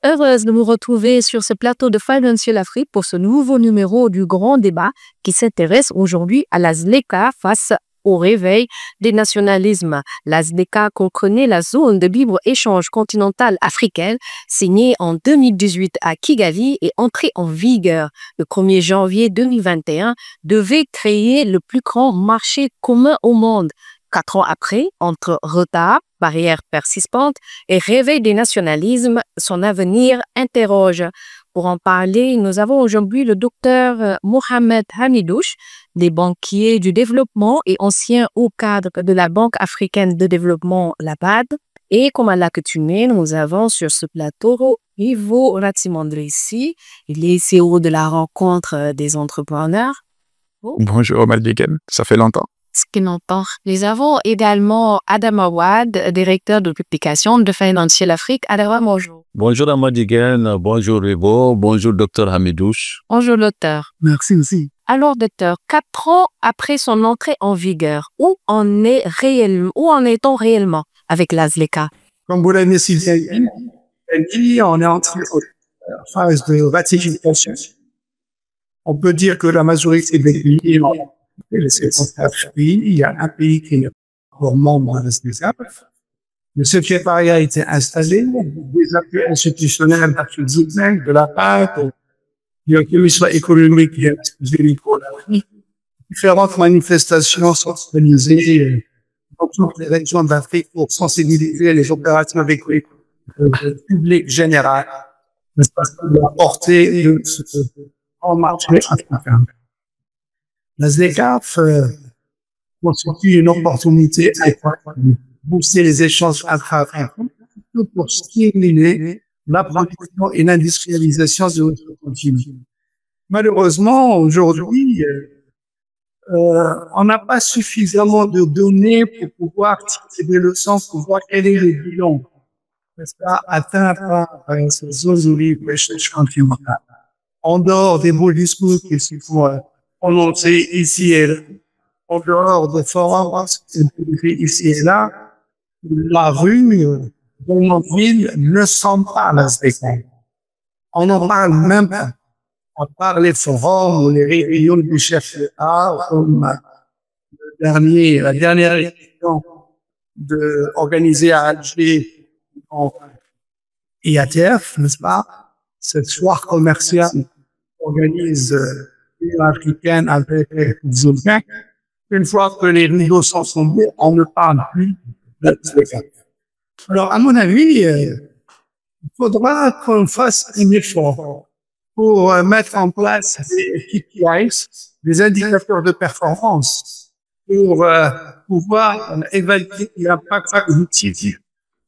Heureuse de vous retrouver sur ce plateau de Financial Afrique pour ce nouveau numéro du grand débat qui s'intéresse aujourd'hui à la ZLECA face au réveil des nationalismes. La ZLECA, qu'on connaît, la zone de libre-échange continentale africaine, signée en 2018 à Kigali et entrée en vigueur le 1er janvier 2021, devait créer le plus grand marché commun au monde. 4 ans après, entre retard, barrières persistantes et réveil des nationalismes, son avenir interroge. Pour en parler, nous avons aujourd'hui le docteur Mohamed Hamidouche, des banquiers du développement et ancien haut cadre de la Banque africaine de développement, la BAD. Et comme à l'accoutumée, nous avons sur ce plateau Ivo Ratimandressi, il est CEO de la rencontre des entrepreneurs. Bonjour Maldiken, ça fait longtemps. Ce qui n'entend. Nous avons également Adam Awad, directeur de publication de Financial Afrique. Adam, bonjour. Bonjour Amadigen, bonjour Ivo, bonjour Dr Hamidouche. Bonjour docteur. Merci aussi. Alors docteur, 4 ans après son entrée en vigueur, où en est-on réellement avec la ZLECA? Comme vous l'avez dit, on est en phase de ratification. On peut dire que la majorité des pays il y a un pays qui est encore membre de ZLECA. Le secrétariat a été installé, des appuis institutionnels de la part du commission économique et différentes manifestations sont organisées dans toutes les régions d'Afrique pour sensibiliser les opérateurs économiques, le public général, de la portée de ce grand marché africain. La ZLECA constitue une opportunité incroyable booster les échanges africains pour stimuler la production et l'industrialisation de notre continent. Malheureusement, aujourd'hui, on n'a pas suffisamment de données pour pouvoir tirer le sens, pour voir quel est le bilan atteint par ces zones de libre-échange continental. En dehors des beaux discours qui sont prononcés ici et là, en dehors des forums ici et là, la rue de notre ville ne sent pas la ZLECA. On n'en parle même pas. On parle des forums ou les réunions du chef d'État, comme la dernière réunion organisée à Alger en IATF, n'est-ce pas? Cette foire commerciale organise l'Union africaine avec les Européens. Une fois que les négociations sont tombées, on ne parle plus. Alors, à mon avis, il faudra qu'on fasse un effort pour mettre en place des KPIs, des indicateurs de performance, pour pouvoir évaluer l'impact positif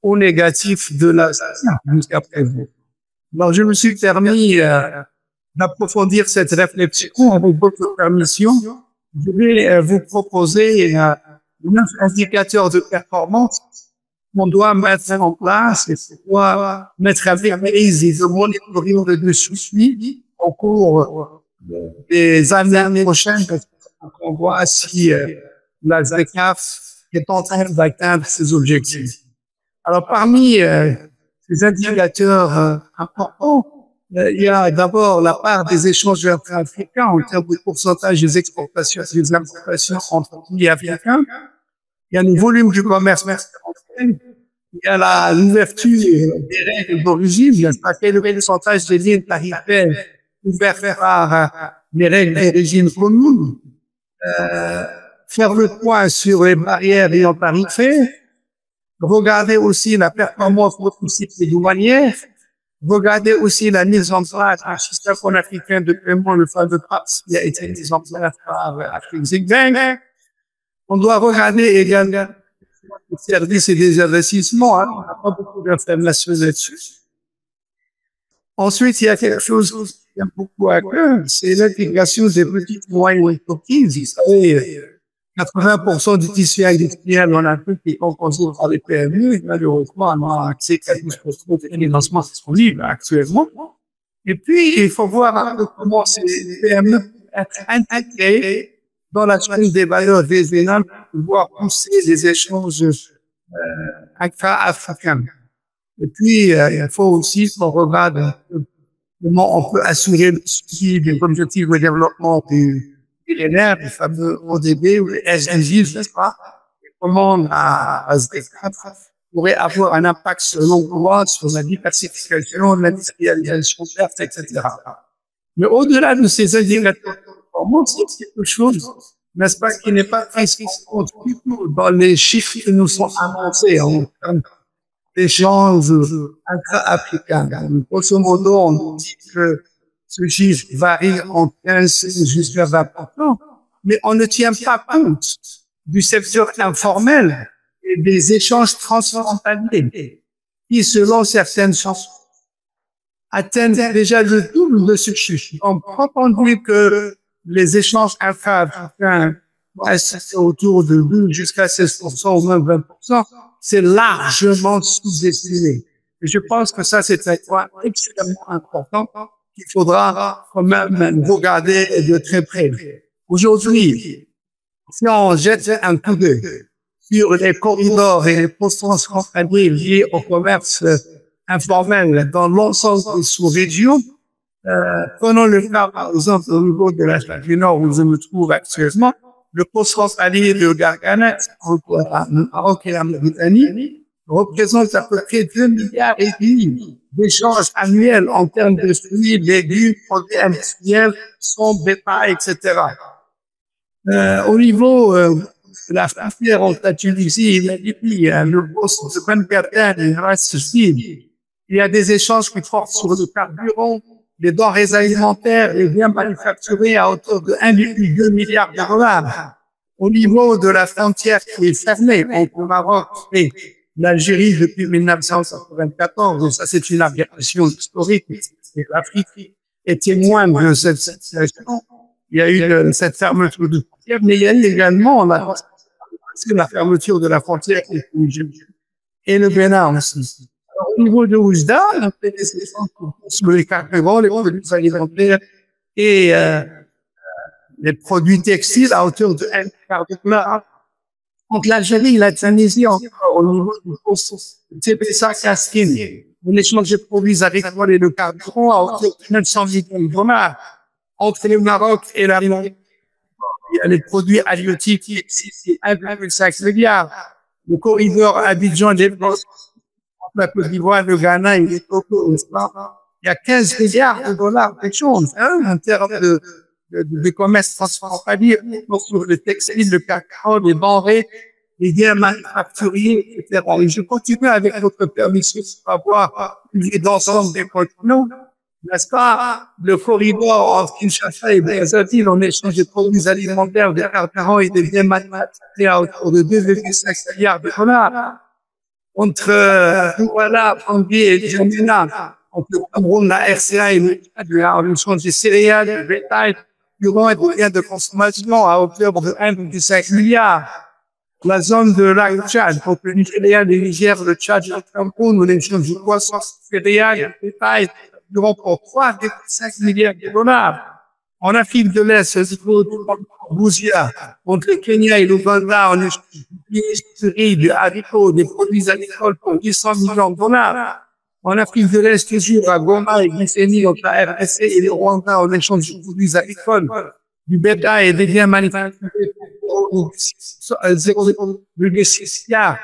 ou négatif de la jusqu'à présent. Alors, je me suis permis d'approfondir cette réflexion avec votre permission. Je vais vous proposer 9 indicateurs de performance qu'on doit mettre en place et pouvoir mettre à veille des monitoring de suivi au cours des années prochaines pour qu'on voit si la ZLECA est en train d'atteindre ses objectifs. Alors, parmi ces indicateurs importants, il y a d'abord la part des échanges africains en termes de pourcentage des exportations et des importations entre pays africains. Il y a le volume du commerce international. Il y a l'ouverture des règles d'origine. Il y a quel pourcentage des lignes tarifaires ouvertes par les règles d'origine communes. Faire le point sur les barrières ayant tarifaires. Regarder aussi la performance du système douanier. Regardez aussi la mise en place d'un système panafricain de paiement, le fameux PAPS, qui a été mis en place par Afrique Bank. On doit regarder également les services et les investissements. On n'a pas beaucoup d'informations là-dessus. Ensuite, il y a quelque chose qui est beaucoup à cœur, c'est l'intégration des petites moyennes entreprises. Vous savez, 80% du tissu industriel en Afrique est composé par les PME, et malheureusement, on a accès à 12% des financements disponibles actuellement. Et puis, il faut voir un peu comment ces PME être intégrées dans la chaîne des valeurs régionales pour pouvoir pousser les échanges intra-africains. Et puis, il faut aussi qu'on regarde comment on peut assurer le suivi des objectifs de développement du millénaire, les fameux ODD ou les SDGs, n'est-ce pas? Et comment la SDK pourrait avoir un impact selon moi sur la diversification, l'industrialisation verte, etc. Mais au-delà de ces indicateurs de performance, c'est quelque chose, n'est-ce pas, qui n'est pas pris en compte du tout dans les chiffres qui nous sont annoncés en termes d'échanges intra-africains. Grosso modo, on dit que ce chiffre varie entre 15 jusqu'à 20%, mais on ne tient pas compte du secteur informel et des échanges transfrontaliers qui, selon certaines sources, atteignent déjà le double de ce chiffre. On prend compte que les échanges intra-africains restent autour de 12 jusqu'à 16% ou même 20%, c'est largement sous-estimé. Et je pense que ça, c'est un point extrêmement important qu'il faudra quand même regarder de très près. Aujourd'hui, si on jette un coup d'œil sur les corridors et les postes transfrontaliers liés au commerce informel dans l'ensemble des sous-régions, prenons le cas, par exemple, au niveau de l'Afrique du Nord où je me trouve actuellement, le poste transfrontalier de Garganet entre le Maroc et la Mauritanie représente à peu près 2 milliards et demi d'échanges annuels en termes de fruits, légumes, produits industriels, son, bétail, etc. Au niveau de la frontière entre la Tunisie et la Libye, le poste de Ben-Garden et le reste sud, il y a des échanges qui portent sur le carburant, les denrées alimentaires et biens manufacturés à hauteur de 1,2 milliard de dollars. Au niveau de la frontière qui est fermée entre le Maroc et l'Algérie depuis 1994, ça c'est une aberration historique, l'Afrique est témoin de cette situation. Il y a eu cette fermeture de frontière, mais il y a eu également la fermeture de la frontière et le Bénin aussi. Au niveau de Oujda, on fait des échanges sur les carburants, les produits alimentaires et les produits textiles à hauteur de 1 milliard de dollars. Donc l'Algérie et la Tunisie, encore au niveau du poste TPSA Casquine, on échange de produits agricoles et de carburant à hauteur de 900 millions de dollars. Entre le Maroc et la Libye, il y a les produits halieutiques qui existent, 1,5 milliard. Le corridor Abidjan des la Côte d'Ivoire, le Ghana et les Togo, il y a 15 milliards de dollars d'échanges, en termes de commerce transfrontalier sur le textile, le cacao, les denrées, les biens manufacturiers, etc. Et je continue avec votre permission pour avoir l'ensemble des continents. N'est-ce pas, le corridor entre Kinshasa et Brazzaville, on échange de produits alimentaires, des carburants et des biens manufacturés à hauteur de 2,5 milliards de dollars. Entre Douala, Bangui et Djamena, entre le Cameroun, la RCA et le Tchad, on échange des céréales, des bétail, durant et des biens de consommation à hauteur de 1,5 milliard. La zone de lac Tchad, entre le Nigeria, le Niger, le Tchad, le Cameroun, on échange de poissons, céréales, bétail, durant pour 3,5 milliards de dollars. En Afrique de l'Est, au niveau de Bouzia, entre le Kenya et l'Ouganda, on échange du riz, du haricot, des produits agricoles pour 800 millions de dollars. En Afrique de l'Est, toujours à Goma et Guinée, entre la RDC et le Rwanda, on échange de produits agricoles, du bétail et des biens manufacturés pour 0,6 milliards.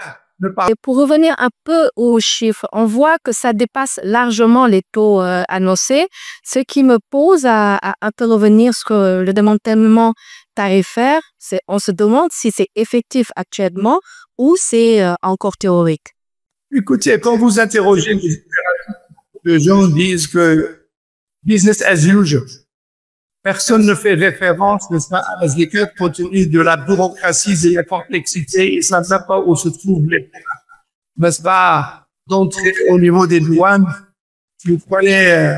Et pour revenir un peu aux chiffres, on voit que ça dépasse largement les taux annoncés, ce qui me pose à un peu revenir sur le démantèlement tarifaire. On se demande si c'est effectif actuellement ou c'est encore théorique. Écoutez, quand vous interrogez les gens disent que business as usual. Personne ne fait référence de ça à la SDK compte tenu de la bureaucratie et de la complexité et ça ne sait pas où se trouvent les problèmes. N'est-ce pas? Donc, au niveau des douanes, si vous prenez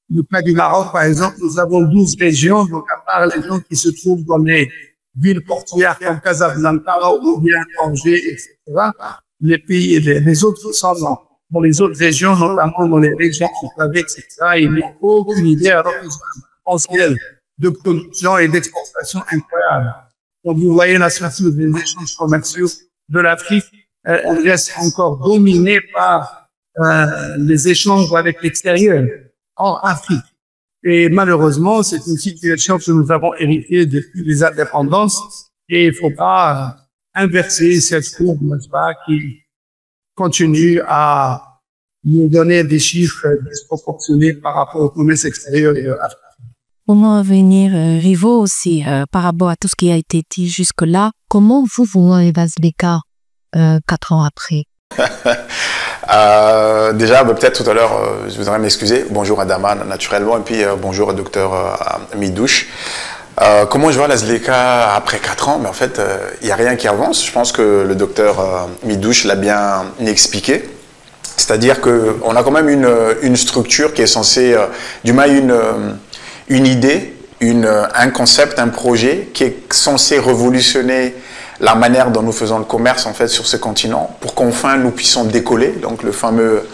le cas du Maroc, par exemple, nous avons 12 régions, donc à part les gens qui se trouvent dans les villes portuaires comme Casablanca ou bien Angers, etc., les pays, les autres sont dans les autres régions, notamment dans les régions enclavées, etc., il n'y a aucune idée potentiel de production et d'exportation incroyable. Donc, vous voyez la situation des échanges commerciaux de l'Afrique, elle reste encore dominée par les échanges avec l'extérieur en Afrique. Et malheureusement, c'est une situation que nous avons héritée depuis les indépendances et il faut pas inverser cette courbe, n'est-ce pas, qui continue à nous donner des chiffres disproportionnés par rapport au commerce extérieur et africain. Comment venir, Rivo aussi, par rapport à tout ce qui a été dit jusque-là, comment vous voyez Lasleka 4 ans après? Déjà, peut-être tout à l'heure, je voudrais m'excuser. Bonjour à Daman, naturellement, et puis bonjour au docteur Midouche. Comment je vois Lasleka après 4 ans? Mais en fait, il n'y a rien qui avance. Je pense que le docteur Midouche l'a bien expliqué. C'est-à-dire qu'on a quand même une structure qui est censée, du moins une idée, un concept, un projet qui est censé révolutionner la manière dont nous faisons le commerce en fait sur ce continent pour qu'enfin nous puissions décoller, donc le fameux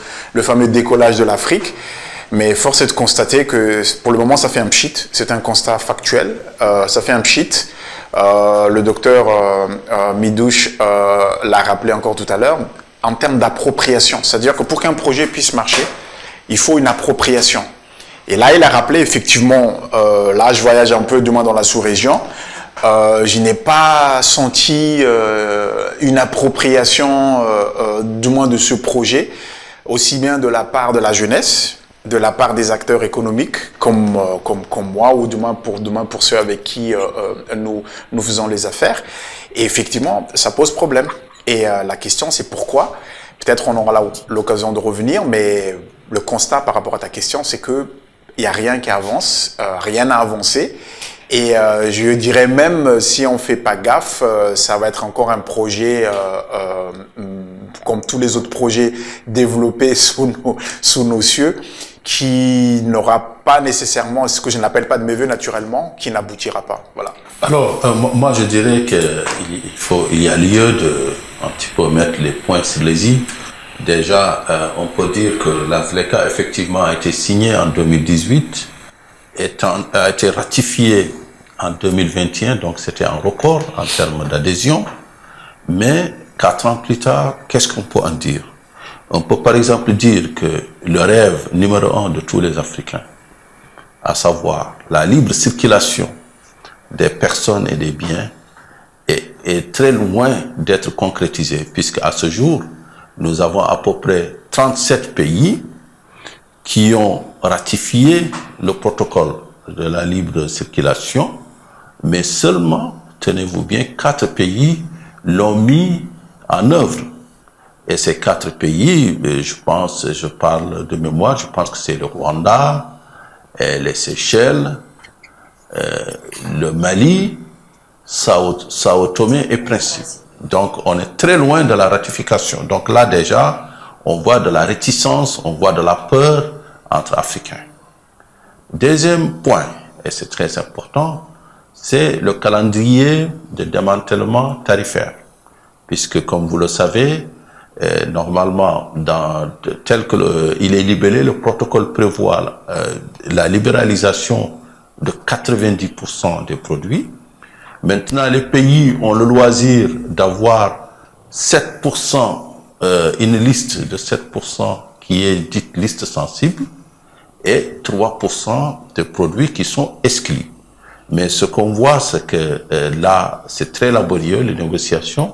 décollage de l'Afrique. Mais force est de constater que pour le moment ça fait un pchit, c'est un constat factuel, ça fait un pchit. Le docteur Midouche l'a rappelé encore tout à l'heure, en termes d'appropriation, c'est-à-dire que pour qu'un projet puisse marcher, il faut une appropriation. Et là, il a rappelé effectivement, là je voyage un peu du moins dans la sous-région, je n'ai pas senti une appropriation du moins de ce projet, aussi bien de la part de la jeunesse, de la part des acteurs économiques comme moi, ou du moins pour ceux avec qui nous faisons les affaires. Et effectivement, ça pose problème. Et la question, c'est pourquoi. Peut-être on aura l'occasion de revenir, mais le constat par rapport à ta question, c'est que il n'y a rien qui avance, rien n'a avancé. Et je dirais même, si on ne fait pas gaffe, ça va être encore un projet comme tous les autres projets développés sous nos cieux, qui n'aura pas nécessairement ce que je n'appelle pas de mes voeux naturellement, qui n'aboutira pas. Voilà. Alors, moi je dirais qu'il y a lieu de un petit peu mettre les points sur les i. Déjà, on peut dire que Lasleka effectivement a été signé en 2018, a été ratifié en 2021, donc c'était un record en termes d'adhésion. Mais 4 ans plus tard, qu'est-ce qu'on peut en dire? On peut par exemple dire que le rêve numéro 1 de tous les Africains, à savoir la libre circulation des personnes et des biens, est très loin d'être concrétisé, puisque à ce jour, nous avons à peu près 37 pays qui ont ratifié le protocole de la libre circulation, mais seulement, tenez-vous bien, 4 pays l'ont mis en œuvre. Et ces 4 pays, je parle de mémoire, je pense que c'est le Rwanda, les Seychelles, le Mali, Sao Tomé et Principe. Donc, on est très loin de la ratification. Donc là, déjà, on voit de la réticence, on voit de la peur entre Africains. Deuxième point, et c'est très important, c'est le calendrier de démantèlement tarifaire. Puisque, comme vous le savez, normalement, tel que il est libellé, le protocole prévoit la libéralisation de 90% des produits. Maintenant, les pays ont le loisir d'avoir 7%, une liste de 7% qui est dite liste sensible, et 3% de produits qui sont exclus. Mais ce qu'on voit, c'est que là, c'est très laborieux, les négociations,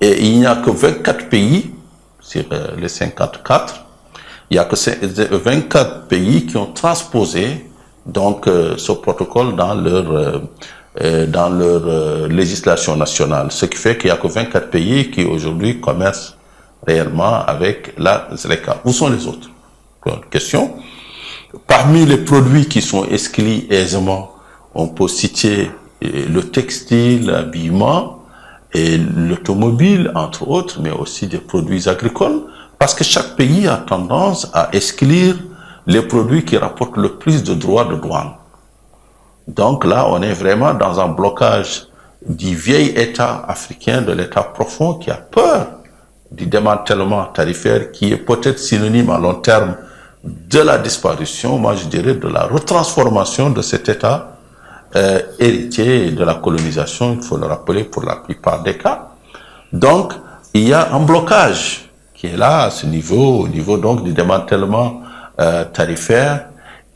et il n'y a que 24 pays sur les 54, il n'y a que 24 pays qui ont transposé donc ce protocole dans leur législation nationale. Ce qui fait qu'il n'y a que 24 pays qui aujourd'hui commercent réellement avec la Lasleka. Où sont les autres? Question. Parmi les produits qui sont exclus aisément, on peut citer le textile, l'habillement et l'automobile, entre autres, mais aussi des produits agricoles, parce que chaque pays a tendance à exclure les produits qui rapportent le plus de droits de douane. Donc là, on est vraiment dans un blocage du vieil État africain, de l'État profond qui a peur du démantèlement tarifaire, qui est peut-être synonyme à long terme de la disparition, moi je dirais de la retransformation de cet État héritier de la colonisation, il faut le rappeler pour la plupart des cas. Donc, il y a un blocage qui est là à ce niveau, au niveau donc du démantèlement tarifaire.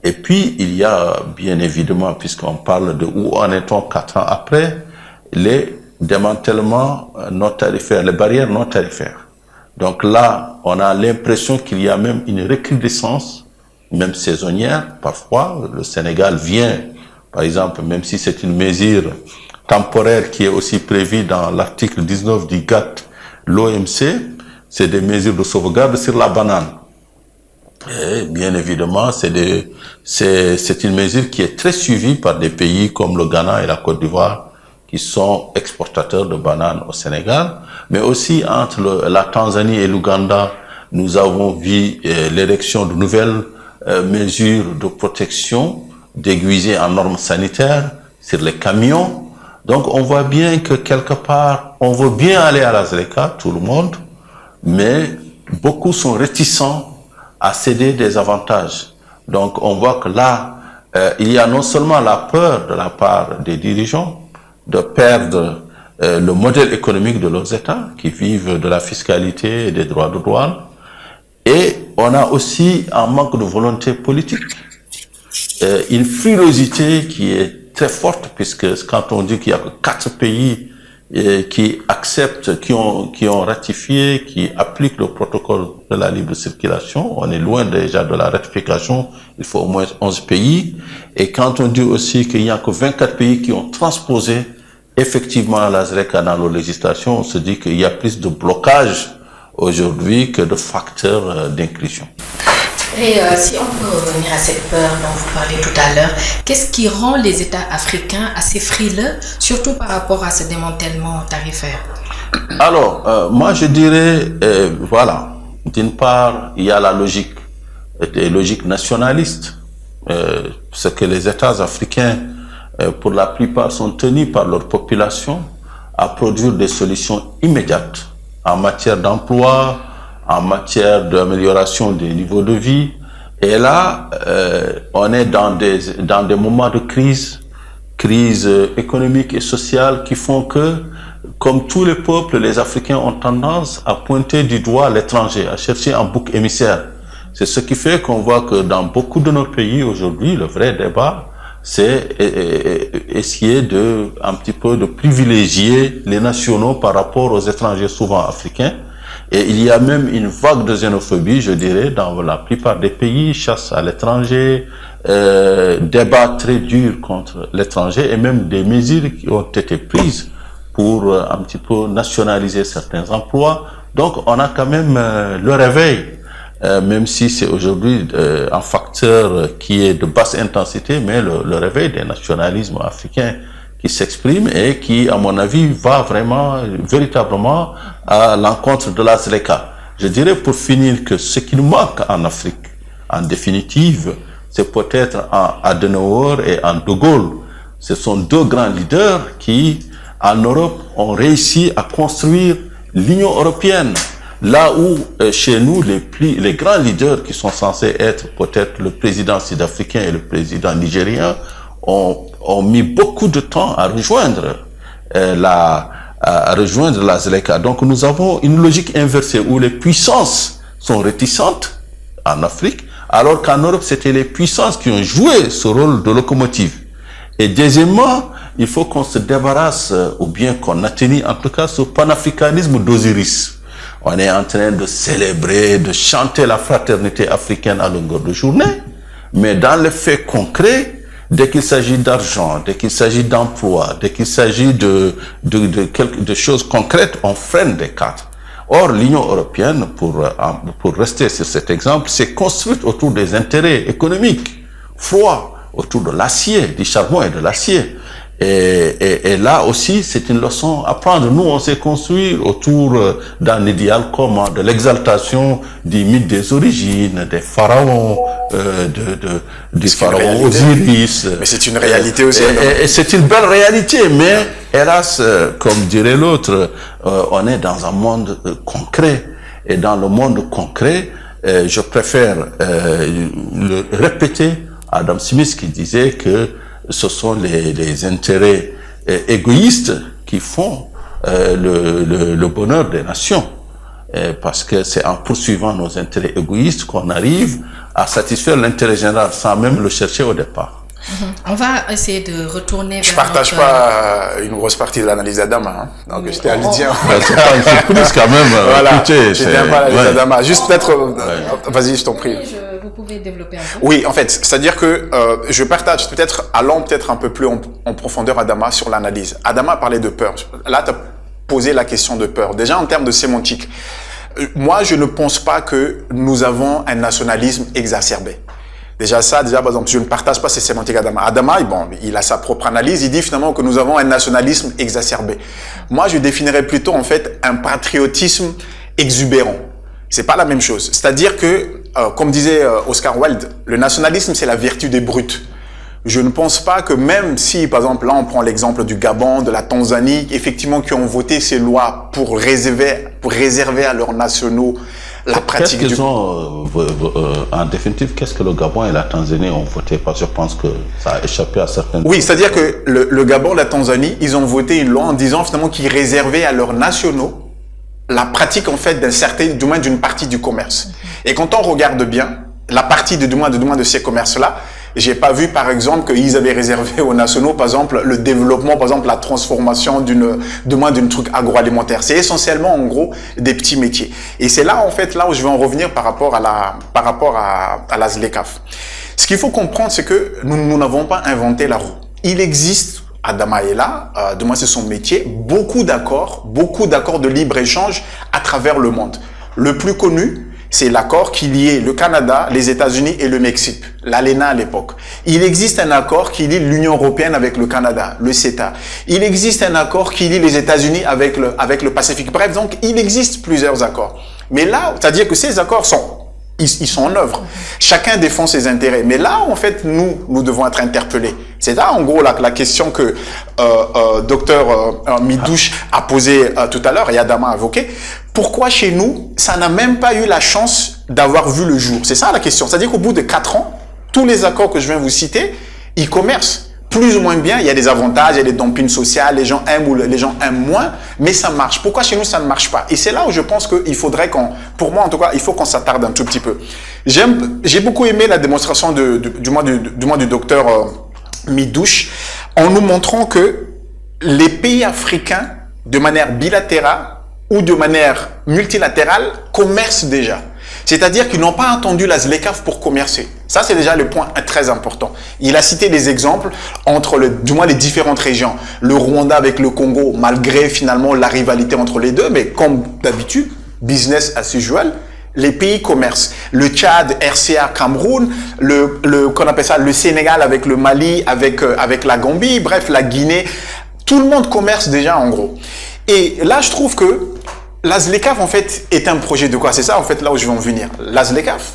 Et puis, il y a bien évidemment, puisqu'on parle de où en est-on 4 ans après, les démantèlements non tarifaires, les barrières non tarifaires. Donc là, on a l'impression qu'il y a même une recrudescence, même saisonnière. Parfois, le Sénégal vient, par exemple, même si c'est une mesure temporaire qui est aussi prévue dans l'article 19 du GATT, l'OMC, c'est des mesures de sauvegarde sur la banane. Et bien évidemment, c'est une mesure qui est très suivie par des pays comme le Ghana et la Côte d'Ivoire, qui sont exportateurs de bananes au Sénégal. Mais aussi entre la Tanzanie et l'Ouganda, nous avons vu l'érection de nouvelles mesures de protection déguisées en normes sanitaires sur les camions. Donc on voit bien que quelque part, on veut bien aller à la ZLECA, tout le monde, mais beaucoup sont réticents à céder des avantages. Donc on voit que là, il y a non seulement la peur de la part des dirigeants de perdre le modèle économique de leurs États qui vivent de la fiscalité et des droits de douane, et on a aussi un manque de volonté politique, une frilosité qui est très forte, puisque quand on dit qu'il y a que 4 pays qui acceptent, qui ont ratifié, qui appliquent le protocole de la libre circulation. On est loin déjà de la ratification. Il faut au moins 11 pays. Et quand on dit aussi qu'il n'y a que 24 pays qui ont transposé effectivement la ZLECA dans leur législation, on se dit qu'il y a plus de blocage aujourd'hui que de facteurs d'inclusion. Et si on peut revenir à cette peur dont vous parlez tout à l'heure, qu'est-ce qui rend les États africains assez frileux, surtout par rapport à ce démantèlement tarifaire? Alors, moi je dirais, voilà, d'une part, il y a la logique, des logiques nationalistes, ce que les États africains, pour la plupart, sont tenus par leur population à produire des solutions immédiates en matière d'emploi, en matière d'amélioration des niveaux de vie. Et là, on est dans des moments de crise économique et sociale qui font que, comme tous les peuples, les Africains ont tendance à pointer du doigt l'étranger, à chercher un bouc émissaire. C'est ce qui fait qu'on voit que dans beaucoup de nos pays aujourd'hui, le vrai débat, c'est essayer un petit peu de privilégier les nationaux par rapport aux étrangers souvent africains. Et il y a même une vague de xénophobie, je dirais, dans la plupart des pays, chasse à l'étranger, débat très dur contre l'étranger, et même des mesures qui ont été prises pour un petit peu nationaliser certains emplois. Donc on a quand même le réveil, même si c'est aujourd'hui un facteur qui est de basse intensité, mais le réveil des nationalismes africains qui s'exprime et qui, à mon avis, va vraiment, véritablement à l'encontre de la ZLECA. Je dirais pour finir que ce qui nous manque en Afrique, en définitive, c'est peut-être en Adenauer et en De Gaulle. Ce sont deux grands leaders qui, en Europe, ont réussi à construire l'Union européenne. Là où, chez nous, les grands leaders qui sont censés être peut-être le président sud-africain et le président nigérien ont mis beaucoup de temps à rejoindre la ZLECA. Donc nous avons une logique inversée où les puissances sont réticentes en Afrique, alors qu'en Europe, c'était les puissances qui ont joué ce rôle de locomotive. Et deuxièmement, il faut qu'on se débarrasse, ou bien qu'on atteigne en tout cas ce panafricanisme d'Osiris. On est en train de célébrer, de chanter la fraternité africaine à longueur de journée, mais dans les faits concrets, dès qu'il s'agit d'argent, dès qu'il s'agit d'emploi, dès qu'il s'agit de choses concrètes, on freine des cadres. Or, l'Union européenne, pour rester sur cet exemple, s'est construite autour des intérêts économiques, froids, autour de l'acier, du charbon et de l'acier. Et là aussi, c'est une leçon à prendre. Nous, on s'est construit autour d'un idéal commun, de l'exaltation du mythe des origines, des pharaons, du pharaon Osiris. Mais c'est une réalité aussi. Et c'est une belle réalité, mais hélas, comme dirait l'autre, on est dans un monde concret. Et dans le monde concret, je préfère le répéter, Adam Smith qui disait que ce sont les intérêts égoïstes qui font le bonheur des nations. parce que c'est en poursuivant nos intérêts égoïstes qu'on arrive à satisfaire l'intérêt général sans même le chercher au départ. On va essayer de retourner vers Je partage pas une grosse partie de l'analyse d'Adama, hein. Donc j'étais à lui dire. C'est pas une surprise quand même. Voilà. Écoutez, J'étais pas l'analyse d'Adama. Juste peut-être, vas-y, je t'en prie. Vous pouvez développer un peu. Oui, en fait, c'est-à-dire que je partage allons peut-être un peu plus en profondeur Adama sur l'analyse. Adama a parlé de peur. Là, tu as posé la question de peur. Déjà en termes de sémantique, moi, je ne pense pas que nous avons un nationalisme exacerbé. Déjà, par exemple, je ne partage pas ces sémantiques Adama. Adama, bon, il a sa propre analyse. Il dit finalement que nous avons un nationalisme exacerbé. Moi, je définirais plutôt, en fait, un patriotisme exubérant. C'est pas la même chose. C'est-à-dire que, comme disait Oscar Wilde, le nationalisme, c'est la vertu des brutes. Je ne pense pas que même si, par exemple, là, on prend l'exemple du Gabon, de la Tanzanie, effectivement, qui ont voté ces lois pour réserver à leurs nationaux la pratique du... en définitive, qu'est-ce que le Gabon et la Tanzanie ont voté? Parce que je pense que ça a échappé à certaines... Oui, c'est-à-dire que le Gabon, la Tanzanie, ils ont voté une loi en disant finalement qu'ils réservaient à leurs nationaux la pratique en fait du moins d'une partie du commerce. Et quand on regarde bien, la partie du moins de ces commerces-là, j'ai pas vu, par exemple, qu'ils avaient réservé aux nationaux, par exemple, le développement, par exemple, la transformation d'un truc agroalimentaire. C'est essentiellement, en gros, des petits métiers. Et c'est là, en fait, là où je vais en revenir par rapport à la ZLECAf. Ce qu'il faut comprendre, c'est que nous n'avons pas inventé la roue. Il existe, Adama est là, du moins c'est son métier, beaucoup d'accords de libre-échange à travers le monde. Le plus connu, c'est l'accord qui liait le Canada, les États-Unis et le Mexique, l'ALENA à l'époque. Il existe un accord qui lie l'Union européenne avec le Canada, le CETA. Il existe un accord qui lie les États-Unis avec le Pacifique. Bref, donc il existe plusieurs accords. Mais là, c'est-à-dire que ces accords ils sont en œuvre. Chacun défend ses intérêts. Mais là, en fait, nous devons être interpellés. C'est là, en gros, la question que docteur Midouche a posée tout à l'heure et Adama a évoqué. Pourquoi chez nous, ça n'a même pas eu la chance d'avoir vu le jour? C'est ça la question. C'est-à-dire qu'au bout de 4 ans, tous les accords que je viens vous citer, ils commercent plus ou moins bien. Il y a des avantages, il y a des dumpings sociaux, les gens aiment ou les gens aiment moins, mais ça marche. Pourquoi chez nous, ça ne marche pas? Et c'est là où je pense qu'il faudrait pour moi en tout cas, il faut qu'on s'attarde un tout petit peu. J'ai beaucoup aimé la démonstration du moins du docteur Midouche, en nous montrant que les pays africains, de manière bilatérale ou de manière multilatérale, commercent déjà. C'est-à-dire qu'ils n'ont pas attendu la ZLECAf pour commercer. Ça, c'est déjà le point très important. Il a cité des exemples entre du moins les différentes régions. Le Rwanda avec le Congo, malgré finalement la rivalité entre les deux, mais comme d'habitude, business as usual, les pays commercent. Le Tchad, RCA, Cameroun, qu'on appelle ça, le Sénégal avec le Mali, avec la Gambie, bref, la Guinée. Tout le monde commerce déjà en gros. Et là, je trouve que la ZLECAf, en fait, est un projet de quoi? C'est ça, en fait, là où je vais en venir. La ZLECAf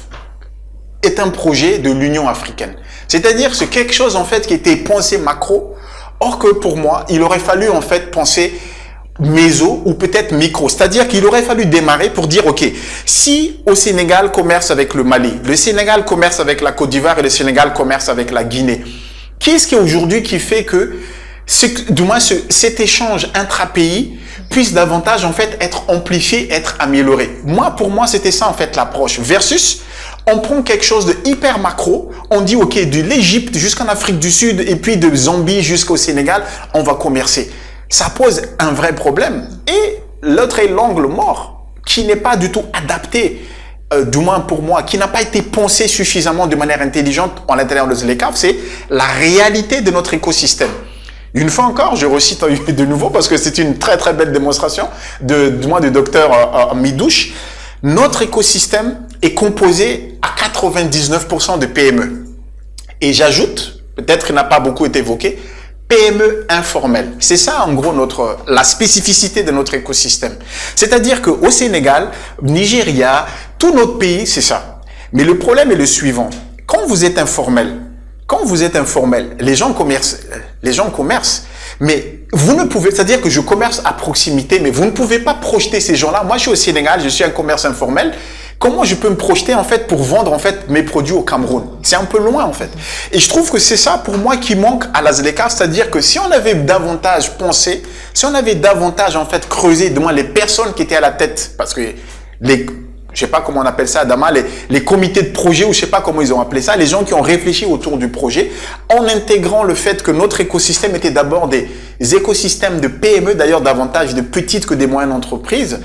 est un projet de l'Union africaine. C'est-à-dire, c'est quelque chose, en fait, qui était pensé macro. Or que, pour moi, il aurait fallu, en fait, penser méso ou peut-être micro. C'est-à-dire qu'il aurait fallu démarrer pour dire, OK, si au Sénégal commerce avec le Mali, le Sénégal commerce avec la Côte d'Ivoire et le Sénégal commerce avec la Guinée, qu'est-ce qui aujourd'hui qui fait que du moins cet échange intra-pays puisse davantage en fait être amplifié, être amélioré. Pour moi, c'était ça en fait l'approche. Versus, on prend quelque chose de hyper macro, on dit ok, de l'Égypte jusqu'en Afrique du Sud et puis de Zambie jusqu'au Sénégal, on va commercer. Ça pose un vrai problème. Et l'autre est l'angle mort, qui n'est pas du tout adapté, du moins pour moi, qui n'a pas été pensé suffisamment de manière intelligente à l'intérieur de ZLECAf, c'est la réalité de notre écosystème. Une fois encore, je recite de nouveau parce que c'est une très très belle démonstration du docteur Midouche. Notre écosystème est composé à 99% de PME. Et j'ajoute, peut-être qu'il n'a pas beaucoup été évoqué, PME informelles. C'est ça en gros la spécificité de notre écosystème. C'est-à-dire qu'au Sénégal, Nigeria, tout notre pays, c'est ça. Mais le problème est le suivant. Quand vous êtes informel, les gens commercent, mais vous ne pouvez, c'est-à-dire que je commerce à proximité, mais vous ne pouvez pas projeter ces gens-là. Moi, je suis au Sénégal, je suis un commerce informel. Comment je peux me projeter, en fait, pour vendre, en fait, mes produits au Cameroun? C'est un peu loin, en fait. Et je trouve que c'est ça, pour moi, qui manque à la ZLECAf, c'est-à-dire que si on avait davantage pensé, si on avait davantage, en fait, creusé, du moins les personnes qui étaient à la tête, parce que je sais pas comment on appelle ça, Adama, les comités de projet, ou je sais pas comment ils ont appelé ça, les gens qui ont réfléchi autour du projet, en intégrant le fait que notre écosystème était d'abord des écosystèmes de PME, d'ailleurs davantage de petites que des moyennes entreprises,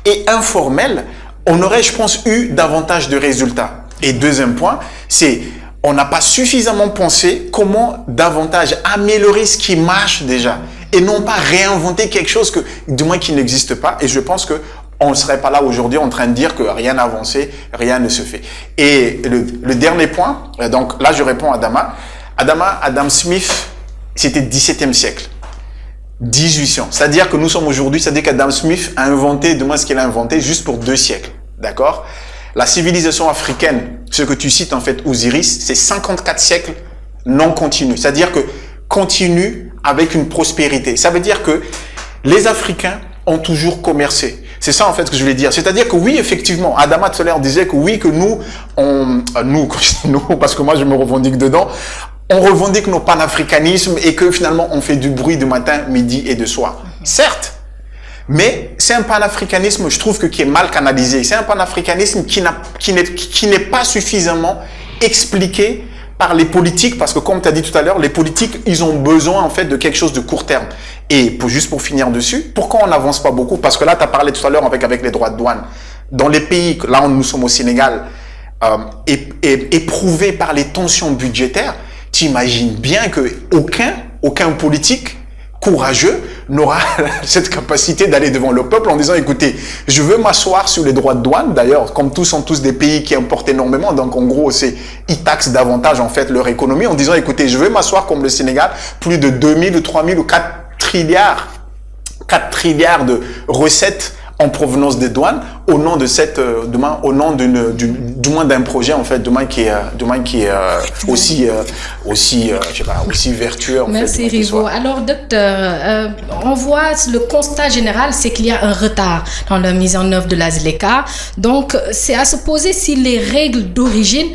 et informels, on aurait, je pense, eu davantage de résultats. Et deuxième point, c'est on n'a pas suffisamment pensé comment davantage améliorer ce qui marche déjà, et non pas réinventer quelque chose du moins qui n'existe pas. Et je pense que on ne serait pas là aujourd'hui en train de dire que rien n'a avancé, rien ne se fait. Et le dernier point, donc là je réponds à Adama. Adam Smith, c'était 17e siècle. 1800. C'est-à-dire que nous sommes aujourd'hui, c'est-à-dire qu'Adam Smith a inventé, demain ce qu'il a inventé, juste pour 2 siècles. D'accord? La civilisation africaine, ce que tu cites en fait, Osiris, c'est 54 siècles non continus. C'est-à-dire que continu avec une prospérité. Ça veut dire que les Africains ont toujours commercé. C'est ça en fait ce que je voulais dire. C'est-à-dire que oui, effectivement, Adama tout à l'heure disait que oui, que nous, parce que moi je me revendique dedans, on revendique nos panafricanismes et que finalement on fait du bruit du matin, midi et de soir. Certes, mais c'est un panafricanisme, je trouve, qui est mal canalisé. C'est un panafricanisme qui n'est pas suffisamment expliqué par les politiques, parce que comme tu as dit tout à l'heure, les politiques, ils ont besoin en fait de quelque chose de court terme. Et juste pour finir dessus, pourquoi on n'avance pas beaucoup? Parce que là, tu as parlé tout à l'heure avec les droits de douane. Dans les pays, là où nous sommes au Sénégal, éprouvés par les tensions budgétaires, tu imagines bien que aucun politique courageux n'aura cette capacité d'aller devant le peuple en disant, écoutez, je veux m'asseoir sur les droits de douane. D'ailleurs, comme tous sont tous des pays qui importent énormément, donc en gros, ils taxent davantage en fait leur économie en disant, écoutez, je veux m'asseoir comme le Sénégal, plus de 2000 ou 3000 ou 4 trilliards de recettes en provenance des douanes au nom de au nom du moins d'un projet en fait qui est aussi vertueux. Merci Rivo. Alors docteur, on voit le constat général, c'est qu'il y a un retard dans la mise en œuvre de la ZLECA. Donc c'est à se poser si les règles d'origine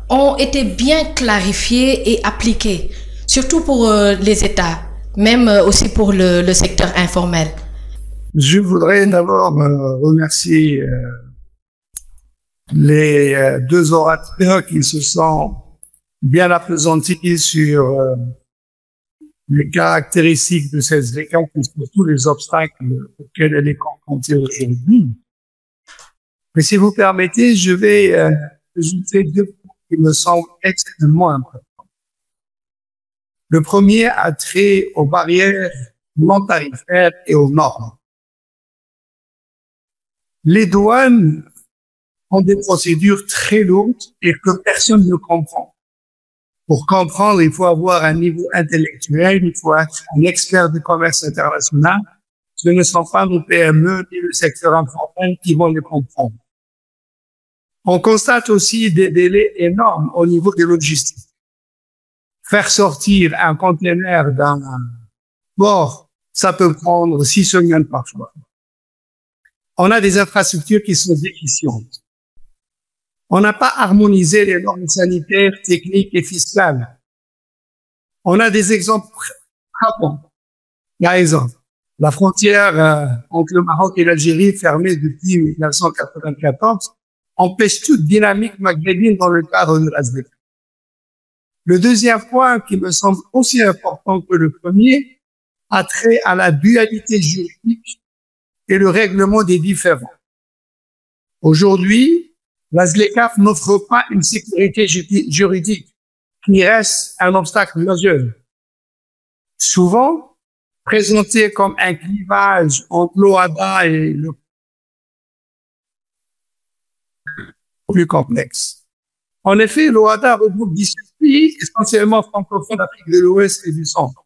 ont été bien clarifiées et appliquées, surtout pour les États, même aussi pour le secteur informel. Je voudrais d'abord remercier les 2 orateurs qui se sont bien appesantis sur les caractéristiques de cette ZLECA, surtout les obstacles auxquels elle est confrontée aujourd'hui. Mais si vous permettez, je vais ajouter 2 points qui me semblent extrêmement importants. Le premier a trait aux barrières non tarifaires et aux normes. Les douanes ont des procédures très lourdes et que personne ne comprend. Pour comprendre, il faut avoir un niveau intellectuel, il faut être un expert du commerce international. Ce ne sont pas nos PME ni le secteur informel qui vont les comprendre. On constate aussi des délais énormes au niveau des logistiques. Faire sortir un conteneur d'un port, ça peut prendre 6 semaines parfois. On a des infrastructures qui sont déficientes. On n'a pas harmonisé les normes sanitaires, techniques et fiscales. On a des exemples frappants. Par exemple, la frontière entre le Maroc et l'Algérie, fermée depuis 1994, empêche toute dynamique maghrébine dans le cadre de la ZLECA. Le deuxième point qui me semble aussi important que le premier a trait à la dualité juridique et le règlement des différends. Aujourd'hui, la ZLECA n'offre pas une sécurité juridique qui reste un obstacle majeur. Souvent, présenté comme un clivage entre l'OHADA et le plus complexe. En effet, l'OHADA regroupe 17 pays, essentiellement francophones d'Afrique de l'Ouest et du Centre.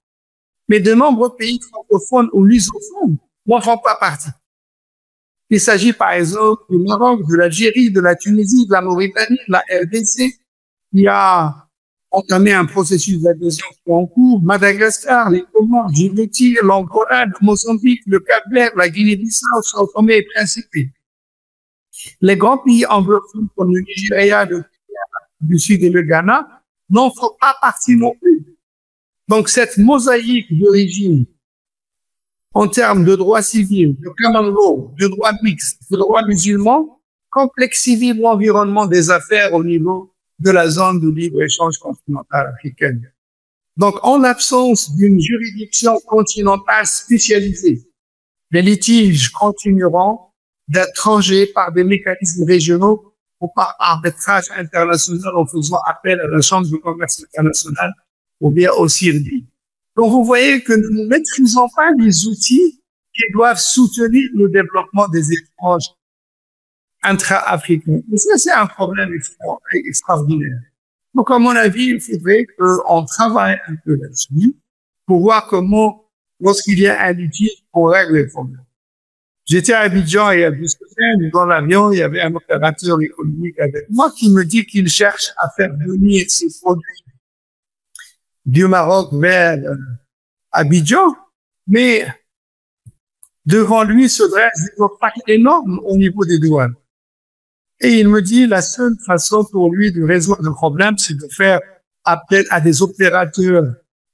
Mais de nombreux pays francophones ou lusophones n'en font pas partie. Il s'agit par exemple du Maroc, de l'Algérie, de la Tunisie, de la Mauritanie, de la RDC, qui a entamé un processus d'adhésion en cours, Madagascar, les Comores, Djibouti, l'Angola, le Mozambique, le Cap-Vert, la Guinée-Bissau, Sao Tomé et Principe. Les grands pays anglophones comme le Nigeria, le Kenya, du Sud et le Ghana n'en font pas partie non plus. Donc cette mosaïque de régimes en termes de droit civil, de common law, de droit mixte, de droit musulman, complexifie l'environnement des affaires au niveau de la zone de libre-échange continentale africaine. Donc, en l'absence d'une juridiction continentale spécialisée, les litiges continueront d'être tranchés par des mécanismes régionaux ou par arbitrage international en faisant appel à la Chambre de commerce internationale ou bien au CIRDI. Donc, vous voyez que nous ne maîtrisons pas les outils qui doivent soutenir le développement des échanges intra-africains. Et ça, c'est un problème extraordinaire. Donc, à mon avis, il faudrait qu'on travaille un peu là-dessus pour voir comment, lorsqu'il y a un litige, on règle les problèmes. J'étais à Abidjan il y a 2 semaines, dans l'avion, il y avait un opérateur économique avec moi qui me dit qu'il cherche à faire venir ses produits du Maroc vers Abidjan, mais devant lui se dresse des obstacles énormes au niveau des douanes. Et il me dit la seule façon pour lui de résoudre le problème, c'est de faire appel à des opérateurs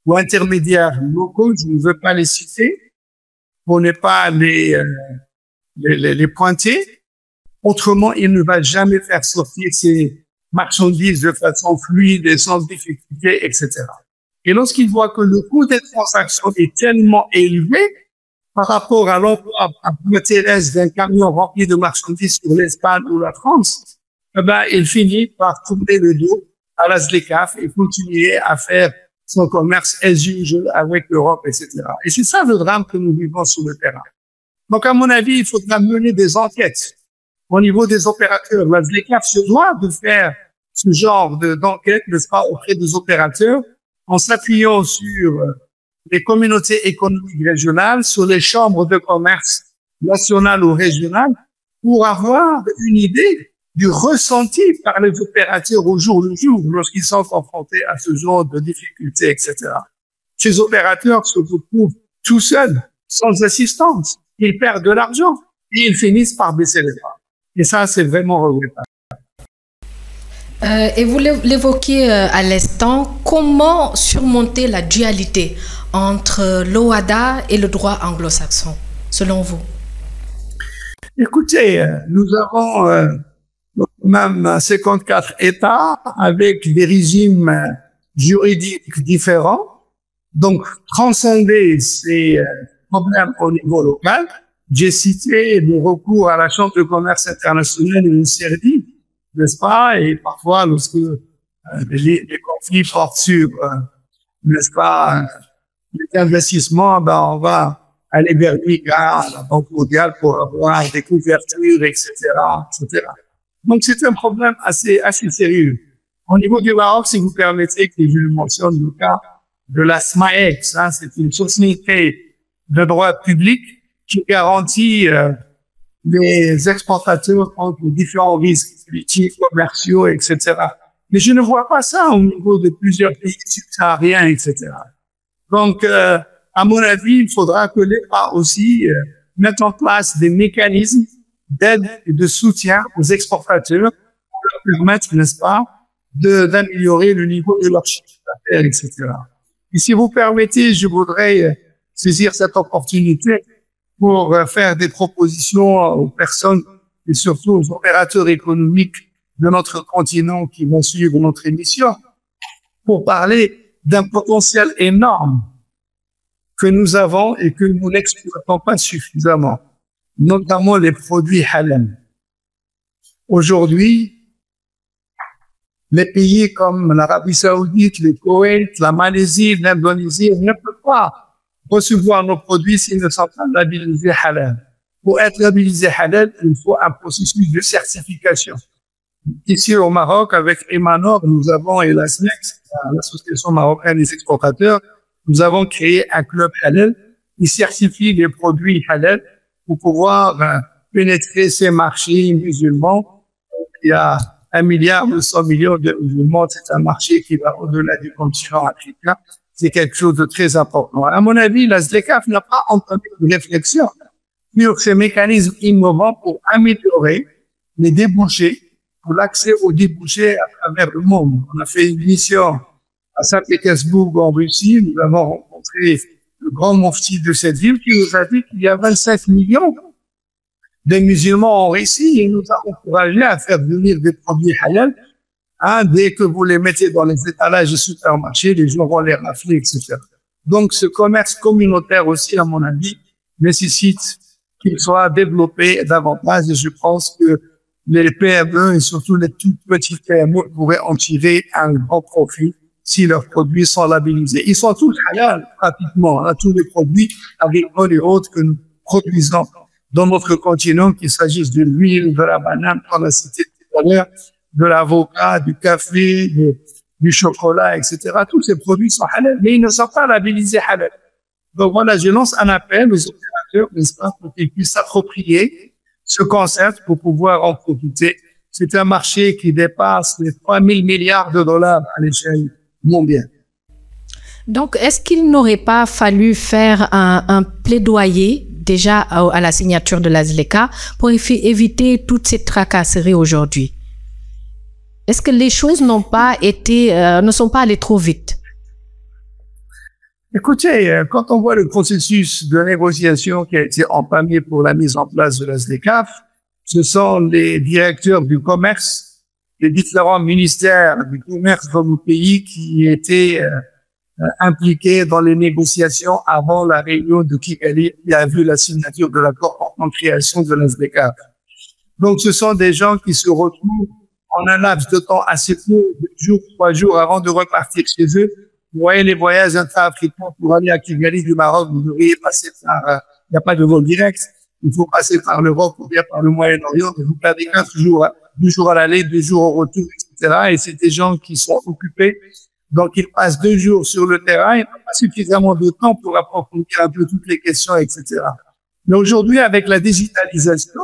ou intermédiaires locaux, je ne veux pas les citer, pour ne pas les pointer. Autrement, il ne va jamais faire sortir ces marchandises de façon fluide et sans difficulté, etc. Et lorsqu'il voit que le coût des transactions est tellement élevé par rapport à l'emploi terrestre d'un camion rempli de marchandises sur l'Espagne ou la France, eh ben, il finit par tourner le dos à la ZLECAf et continuer à faire son commerce as usual avec l'Europe, etc. Et c'est ça le drame que nous vivons sur le terrain. Donc, à mon avis, il faudra mener des enquêtes au niveau des opérateurs. La ZLECAf se doit de faire ce genre d'enquête, n'est-ce pas, auprès des opérateurs, en s'appuyant sur les communautés économiques régionales, sur les chambres de commerce nationales ou régionales, pour avoir une idée du ressenti par les opérateurs au jour le jour lorsqu'ils sont confrontés à ce genre de difficultés, etc. Ces opérateurs se retrouvent tout seuls, sans assistance. Ils perdent de l'argent et ils finissent par baisser les bras. Et ça, c'est vraiment regrettable. Et vous l'évoquiez à l'instant, comment surmonter la dualité entre l'OHADA et le droit anglo-saxon, selon vous? Écoutez, nous avons même 54 États avec des régimes juridiques différents. Donc, transcender ces problèmes au niveau local. J'ai cité le recours à la Chambre de commerce internationale et le CIRDI, n'est-ce pas? Et parfois, lorsque les conflits portent sur, n'est-ce pas, les investissements, ben, on va aller vers l'IGA, la Banque mondiale, pour avoir des couvertures, etc., etc. Donc, c'est un problème assez sérieux. Au niveau du Maroc, si vous permettez que je mentionne le cas de la SMAEX, hein, c'est une société de droit public qui garantit les exportateurs contre les différents risques politiques, commerciaux, etc. Mais je ne vois pas ça au niveau de plusieurs pays subsahariens, etc. Donc, à mon avis, il faudra que l'État aussi mette en place des mécanismes d'aide et de soutien aux exportateurs pour leur permettre, n'est-ce pas, d'améliorer le niveau de leur chiffre d'affaires, etc. Et si vous permettez, je voudrais saisir cette opportunité pour faire des propositions aux personnes et surtout aux opérateurs économiques de notre continent qui vont suivre notre émission pour parler d'un potentiel énorme que nous avons et que nous n'exploitons pas suffisamment, notamment les produits halal. Aujourd'hui, les pays comme l'Arabie Saoudite, le Koweït, la Malaisie, l'Indonésie ne peuvent pas recevoir nos produits s'ils ne sont pas labellisés halal. Pour être labellisé halal, il faut un processus de certification. Ici au Maroc, avec Emanor, nous avons, et la SNEX, l'Association marocaine des exportateurs, nous avons créé un club halal qui certifie les produits halal pour pouvoir pénétrer ces marchés musulmans. Il y a 1,1 milliard de musulmans, c'est un marché qui va au-delà du continent africain. C'est quelque chose de très important. À mon avis, la ZLECAf n'a pas entamé une réflexion sur ces mécanismes innovants pour améliorer les débouchés, pour l'accès aux débouchés à travers le monde. On a fait une mission à Saint-Pétersbourg, en Russie. Nous avons rencontré le grand mufti de cette ville, qui nous a dit qu'il y a 25 millions de musulmans en récit et nous a encouragé à faire venir des produits halal. Dès que vous les mettez dans les étalages du supermarché, les gens vont les rafler, etc. Donc, ce commerce communautaire aussi, à mon avis, nécessite qu'il soit développé davantage et je pense que les PME et surtout les toutes petites PME pourraient en tirer un grand profit si leurs produits sont labellisés. Ils sont tous halal, pratiquement, tous les produits agricoles et autres que nous produisons dans notre continent, qu'il s'agisse de l'huile, de la banane, qu'on a cité tout à l'heure, de l'avocat, du café, du chocolat, etc. Tous ces produits sont halal, mais ils ne sont pas labellisés halal. Donc voilà, je lance un appel aux opérateurs, n'est-ce pas, pour qu'ils puissent s'approprier ce concept pour pouvoir en profiter. C'est un marché qui dépasse les 3 000 milliards de dollars à l'échelle mondiale. Donc, est-ce qu'il n'aurait pas fallu faire un plaidoyer déjà à la signature de la ZLECA pour éviter toutes ces tracasseries aujourd'hui? Est-ce que les choses ne sont pas allées trop vite? Écoutez, quand on voit le processus de négociation qui a été entamé pour la mise en place de la ZLECA, ce sont les directeurs du commerce, les différents ministères du commerce dans nos pays qui étaient impliqués dans les négociations avant la réunion de Kigali qui a vu la signature de l'accord en création de la ZLECA. Donc, ce sont des gens qui se retrouvent en un laps de temps assez court, 2 jours, 3 jours avant de repartir chez eux. Vous voyez les voyages intra-africains pour aller à Kigali du Maroc, vous devriez passer par, il n'y a pas de vol direct, il faut passer par l'Europe ou bien par le Moyen-Orient, mais vous perdez 4 jours, 2 jours à l'aller, 2 jours au retour, etc. Et c'est des gens qui sont occupés. Donc, ils passent 2 jours sur le terrain, ils n'ont pas suffisamment de temps pour approfondir un peu toutes les questions, etc. Mais aujourd'hui, avec la digitalisation,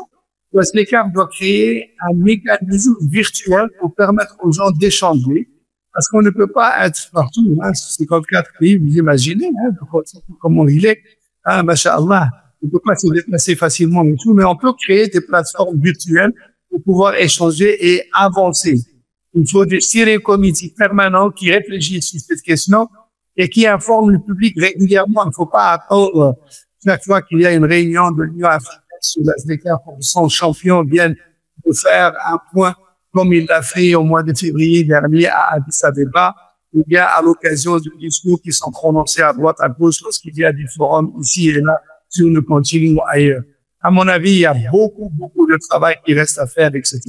la ZLECA doit créer un mécanisme virtuel pour permettre aux gens d'échanger, parce qu'on ne peut pas être partout, 54 pays, vous imaginez, comment il est, masha'Allah, on ne peut pas se déplacer facilement et tout, mais on peut créer des plateformes virtuelles pour pouvoir échanger et avancer. Il faut des steering committees permanents qui réfléchissent sur cette question et qui informent le public régulièrement. Il ne faut pas attendre chaque fois qu'il y a une réunion de l'Union africaine sur la ZLECA pour que son champion vienne de faire un point comme il l'a fait au mois de février dernier à Addis Abeba, ou bien à l'occasion de discours qui sont prononcés à droite, à gauche, lorsqu'il y a des forums ici et là sur le continent ou ailleurs. À mon avis, il y a beaucoup de travail qui reste à faire, etc.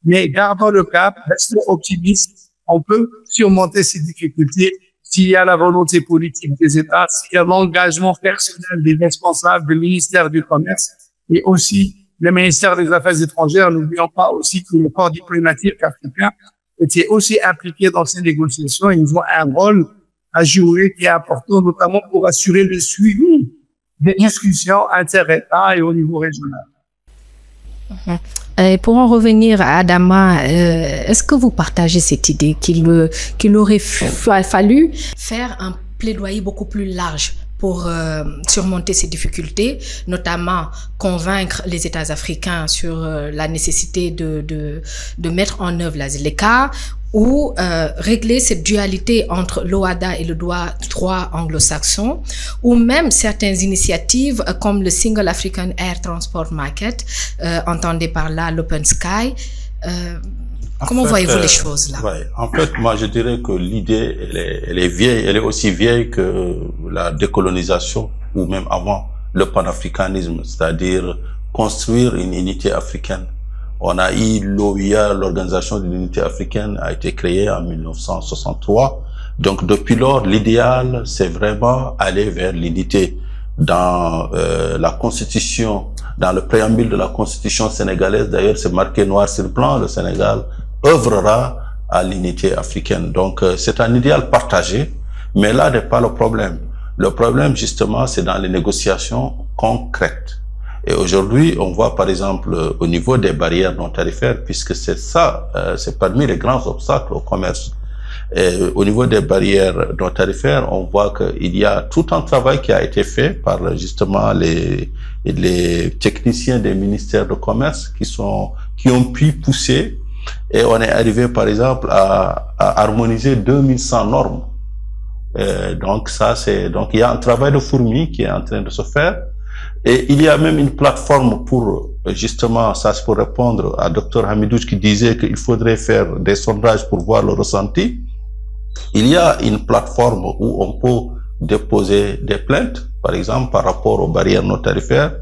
Mais gardons le cap, restons optimistes. On peut surmonter ces difficultés s'il y a la volonté politique des États, s'il y a l'engagement personnel des responsables du ministère du Commerce et aussi le ministère des Affaires étrangères. N'oublions pas aussi que le corps diplomatique africain était aussi impliqué dans ces négociations. Ils ont un rôle à jouer qui est important, notamment pour assurer le suivi des discussions inter-États et au niveau régional. Et pour en revenir à Adama, est-ce que vous partagez cette idée qu'il aurait fallu faire un plaidoyer beaucoup plus large pour surmonter ces difficultés, notamment convaincre les États africains sur la nécessité de mettre en œuvre la ZLECA ou régler cette dualité entre l'OADA et le droit anglo-saxon, ou même certaines initiatives comme le Single African Air Transport Market, entendez par là l'Open Sky. Comment voyez-vous les choses là? Ouais, en fait, moi je dirais que l'idée, elle est vieille, elle est aussi vieille que la décolonisation ou même avant le panafricanisme, c'est-à-dire construire une unité africaine. On a eu l'OIA, l'Organisation de l'Unité africaine, a été créée en 1963. Donc depuis lors, l'idéal, c'est vraiment aller vers l'unité. Dans la Constitution, dans le préambule de la Constitution sénégalaise, d'ailleurs, c'est marqué noir sur blanc, le Sénégal œuvrera à l'unité africaine. Donc c'est un idéal partagé, mais là n'est pas le problème. Le problème, justement, c'est dans les négociations concrètes. Et aujourd'hui, on voit par exemple au niveau des barrières non tarifaires, puisque c'est ça, c'est parmi les grands obstacles au commerce. Et au niveau des barrières non tarifaires, on voit qu'il y a tout un travail qui a été fait par justement les techniciens des ministères de commerce qui ont pu pousser, et on est arrivé par exemple à harmoniser 2100 normes Donc il y a un travail de fourmi qui est en train de se faire. Et il y a même une plateforme pour, justement, ça c'est pour répondre à Dr Hamidouche qui disait qu'il faudrait faire des sondages pour voir le ressenti. Il y a une plateforme où on peut déposer des plaintes, par exemple, par rapport aux barrières non tarifaires.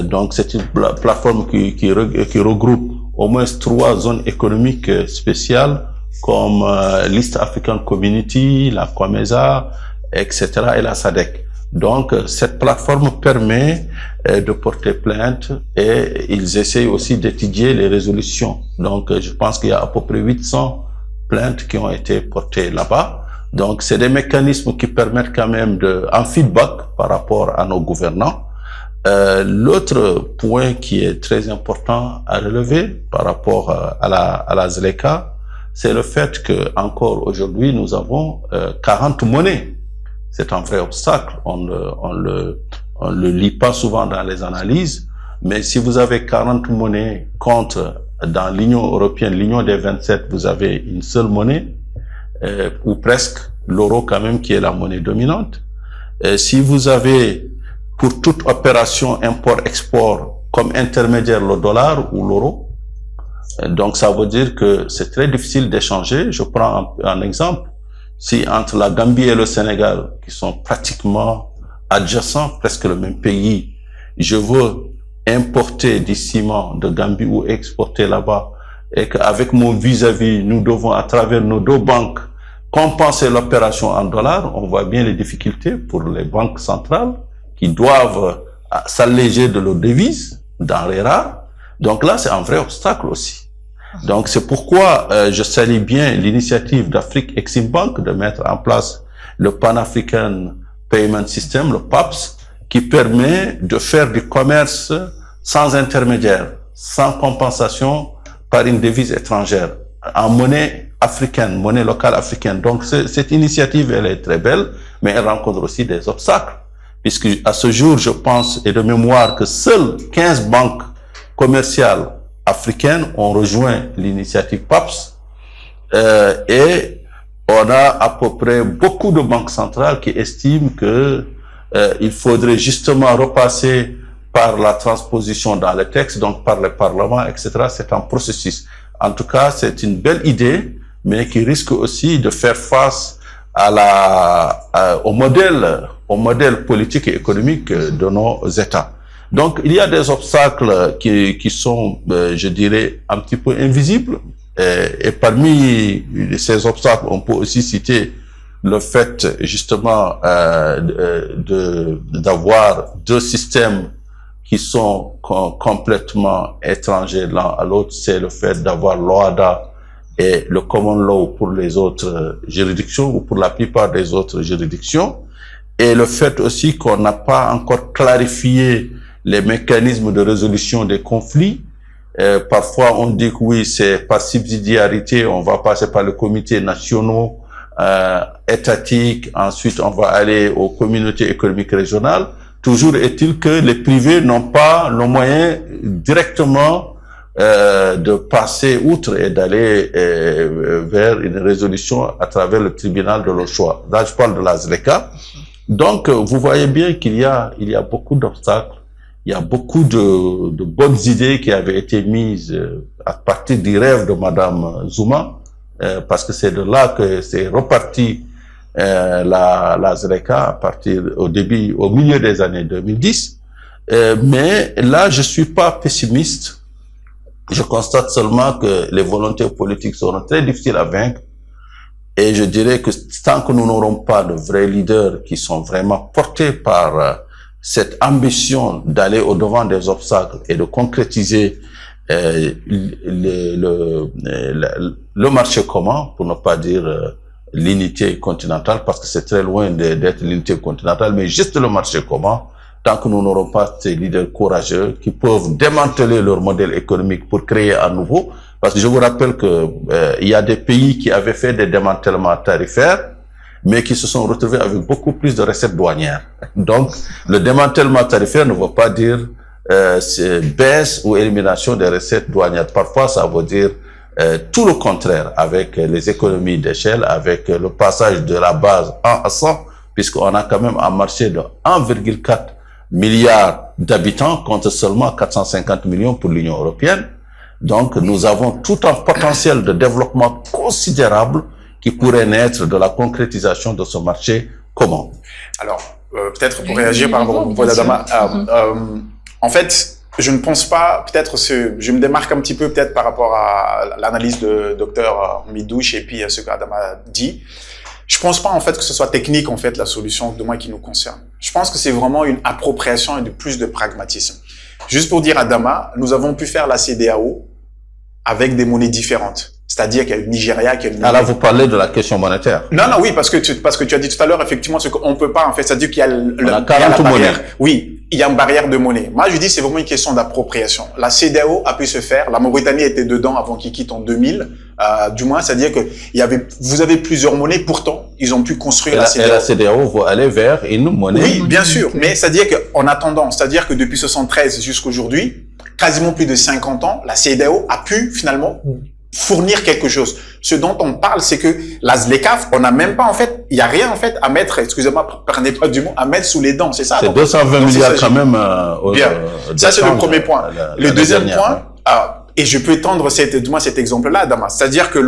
Donc c'est une plateforme qui regroupe au moins 3 zones économiques spéciales comme l'East African Community, la COMESA, etc. et la SADC. Donc, cette plateforme permet de porter plainte et ils essayent aussi d'étudier les résolutions. Donc, je pense qu'il y a à peu près 800 plaintes qui ont été portées là-bas. Donc, c'est des mécanismes qui permettent quand même un feedback par rapport à nos gouvernants. L'autre point qui est très important à relever par rapport à la ZLECA, c'est le fait que encore aujourd'hui, nous avons 40 monnaies. C'est un vrai obstacle. On le lit pas souvent dans les analyses. Mais si vous avez 40 monnaies contre, dans l'Union européenne, l'Union des 27, vous avez une seule monnaie, ou presque, l'euro quand même, qui est la monnaie dominante. Si vous avez, pour toute opération import-export, comme intermédiaire le dollar ou l'euro, donc ça veut dire que c'est très difficile d'échanger. Je prends un exemple. Si entre la Gambie et le Sénégal, qui sont pratiquement adjacents, presque le même pays, je veux importer du ciment de Gambie ou exporter là-bas, et qu'avec mon vis-à-vis, nous devons, à travers nos 2 banques, compenser l'opération en dollars, on voit bien les difficultés pour les banques centrales qui doivent s'alléger de leurs devises, denrées rares. Donc là, c'est un vrai obstacle aussi. Donc c'est pourquoi je salue bien l'initiative d'Afrique Exim Bank de mettre en place le Pan-African Payment System, le PAPS, qui permet de faire du commerce sans intermédiaire, sans compensation par une devise étrangère, en monnaie africaine, monnaie locale africaine. Donc cette initiative, elle est très belle, mais elle rencontre aussi des obstacles, puisque à ce jour, je pense, et de mémoire, que seules 15 banques commerciales africaines ont rejoint l'initiative PAPS et on a à peu près beaucoup de banques centrales qui estiment que il faudrait justement repasser par la transposition dans les textes, donc par le Parlement, etc. C'est un processus. En tout cas, c'est une belle idée, mais qui risque aussi de faire face au modèle politique et économique de nos États. Donc, il y a des obstacles qui sont, je dirais, un petit peu invisibles. Et parmi ces obstacles, on peut aussi citer le fait, justement, d'avoir 2 systèmes qui sont complètement étrangers l'un à l'autre. C'est le fait d'avoir l'OHADA et le Common Law pour les autres juridictions ou pour la plupart des autres juridictions. Et le fait aussi qu'on n'a pas encore clarifié les mécanismes de résolution des conflits. Parfois, on dit que oui, c'est par subsidiarité, on va passer par les comités nationaux, étatiques, ensuite on va aller aux communautés économiques régionales. Toujours est-il que les privés n'ont pas le moyen directement de passer outre et d'aller vers une résolution à travers le tribunal de leur choix. Là, je parle de la ZLECA. Donc, vous voyez bien qu'il y a beaucoup d'obstacles. Il y a beaucoup de bonnes idées qui avaient été mises à partir du rêve de Madame Zuma, parce que c'est de là que c'est reparti la ZLECA à partir au milieu des années 2010. Mais là, je suis pas pessimiste. Je constate seulement que les volontés politiques seront très difficiles à vaincre. Et je dirais que tant que nous n'aurons pas de vrais leaders qui sont vraiment portés par cette ambition d'aller au-devant des obstacles et de concrétiser le marché commun, pour ne pas dire l'unité continentale, parce que c'est très loin d'être l'unité continentale, mais juste le marché commun, tant que nous n'aurons pas ces leaders courageux qui peuvent démanteler leur modèle économique pour créer à nouveau, parce que je vous rappelle que il y a des pays qui avaient fait des démantèlements tarifaires, mais qui se sont retrouvés avec beaucoup plus de recettes douanières. Donc, le démantèlement tarifaire ne veut pas dire baisse ou élimination des recettes douanières. Parfois, ça veut dire tout le contraire, avec les économies d'échelle, avec le passage de la base 1 à 100, puisqu'on a quand même un marché de 1,4 milliard d'habitants contre seulement 450 millions pour l'Union européenne. Donc, nous avons tout un potentiel de développement considérable qui pourrait naître de la concrétisation de ce marché commun. Alors, peut-être pour réagir par rapport au propos d'Adama, en fait, je ne pense pas, peut-être, je me démarque un petit peu peut-être par rapport à l'analyse de Dr Midouche et puis ce qu'Adama dit. Je pense pas en fait que ce soit technique en fait la solution de moi qui nous concerne. Je pense que c'est vraiment une appropriation et de plus de pragmatisme. Juste pour dire à Adama, nous avons pu faire la CEDEAO avec des monnaies différentes. C'est-à-dire qu'il y a le Nigeria qui a une... Ah là, vous parlez de la question monétaire. Non, oui, parce que tu as dit tout à l'heure, effectivement, ce qu'on peut pas, en fait, c'est-à-dire qu'il y a la barrière. Oui, il y a une barrière de monnaie. Moi, je dis, c'est vraiment une question d'appropriation. La CEDEAO a pu se faire. La Mauritanie était dedans avant qu'ils quittent en 2000. Du moins, c'est-à-dire que vous avez plusieurs monnaies, pourtant, ils ont pu construire la CEDEAO. Et la CEDEAO va aller vers une monnaie. Oui, bien sûr. Mais c'est-à-dire qu'en attendant, c'est-à-dire que depuis 73 jusqu'à aujourd'hui, quasiment plus de 50 ans, la CEDEAO a pu, finalement, fournir quelque chose. Ce dont on parle, c'est que la ZLECAf, on n'a même pas, en fait, il n'y a rien, en fait, à mettre, excusez-moi, prenez pas du mot, à mettre sous les dents, c'est ça? C'est 220 milliards quand même. Bien. Ça, c'est le premier point. Le deuxième point, et je peux étendre cet exemple-là, Adama. C'est-à-dire que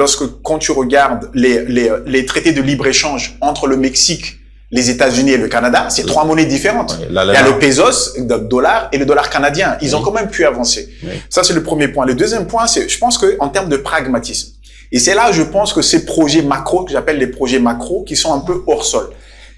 quand tu regardes les traités de libre-échange entre le Mexique, les États-Unis et le Canada, c'est trois monnaies différentes. Oui, il y a le pesos, le dollar et le dollar canadien. Ils ont quand même pu avancer. Oui. Ça, c'est le premier point. Le deuxième point, c'est, je pense que en termes de pragmatisme, et c'est là, je pense que ces projets macro, que j'appelle les projets macro, qui sont un peu hors sol.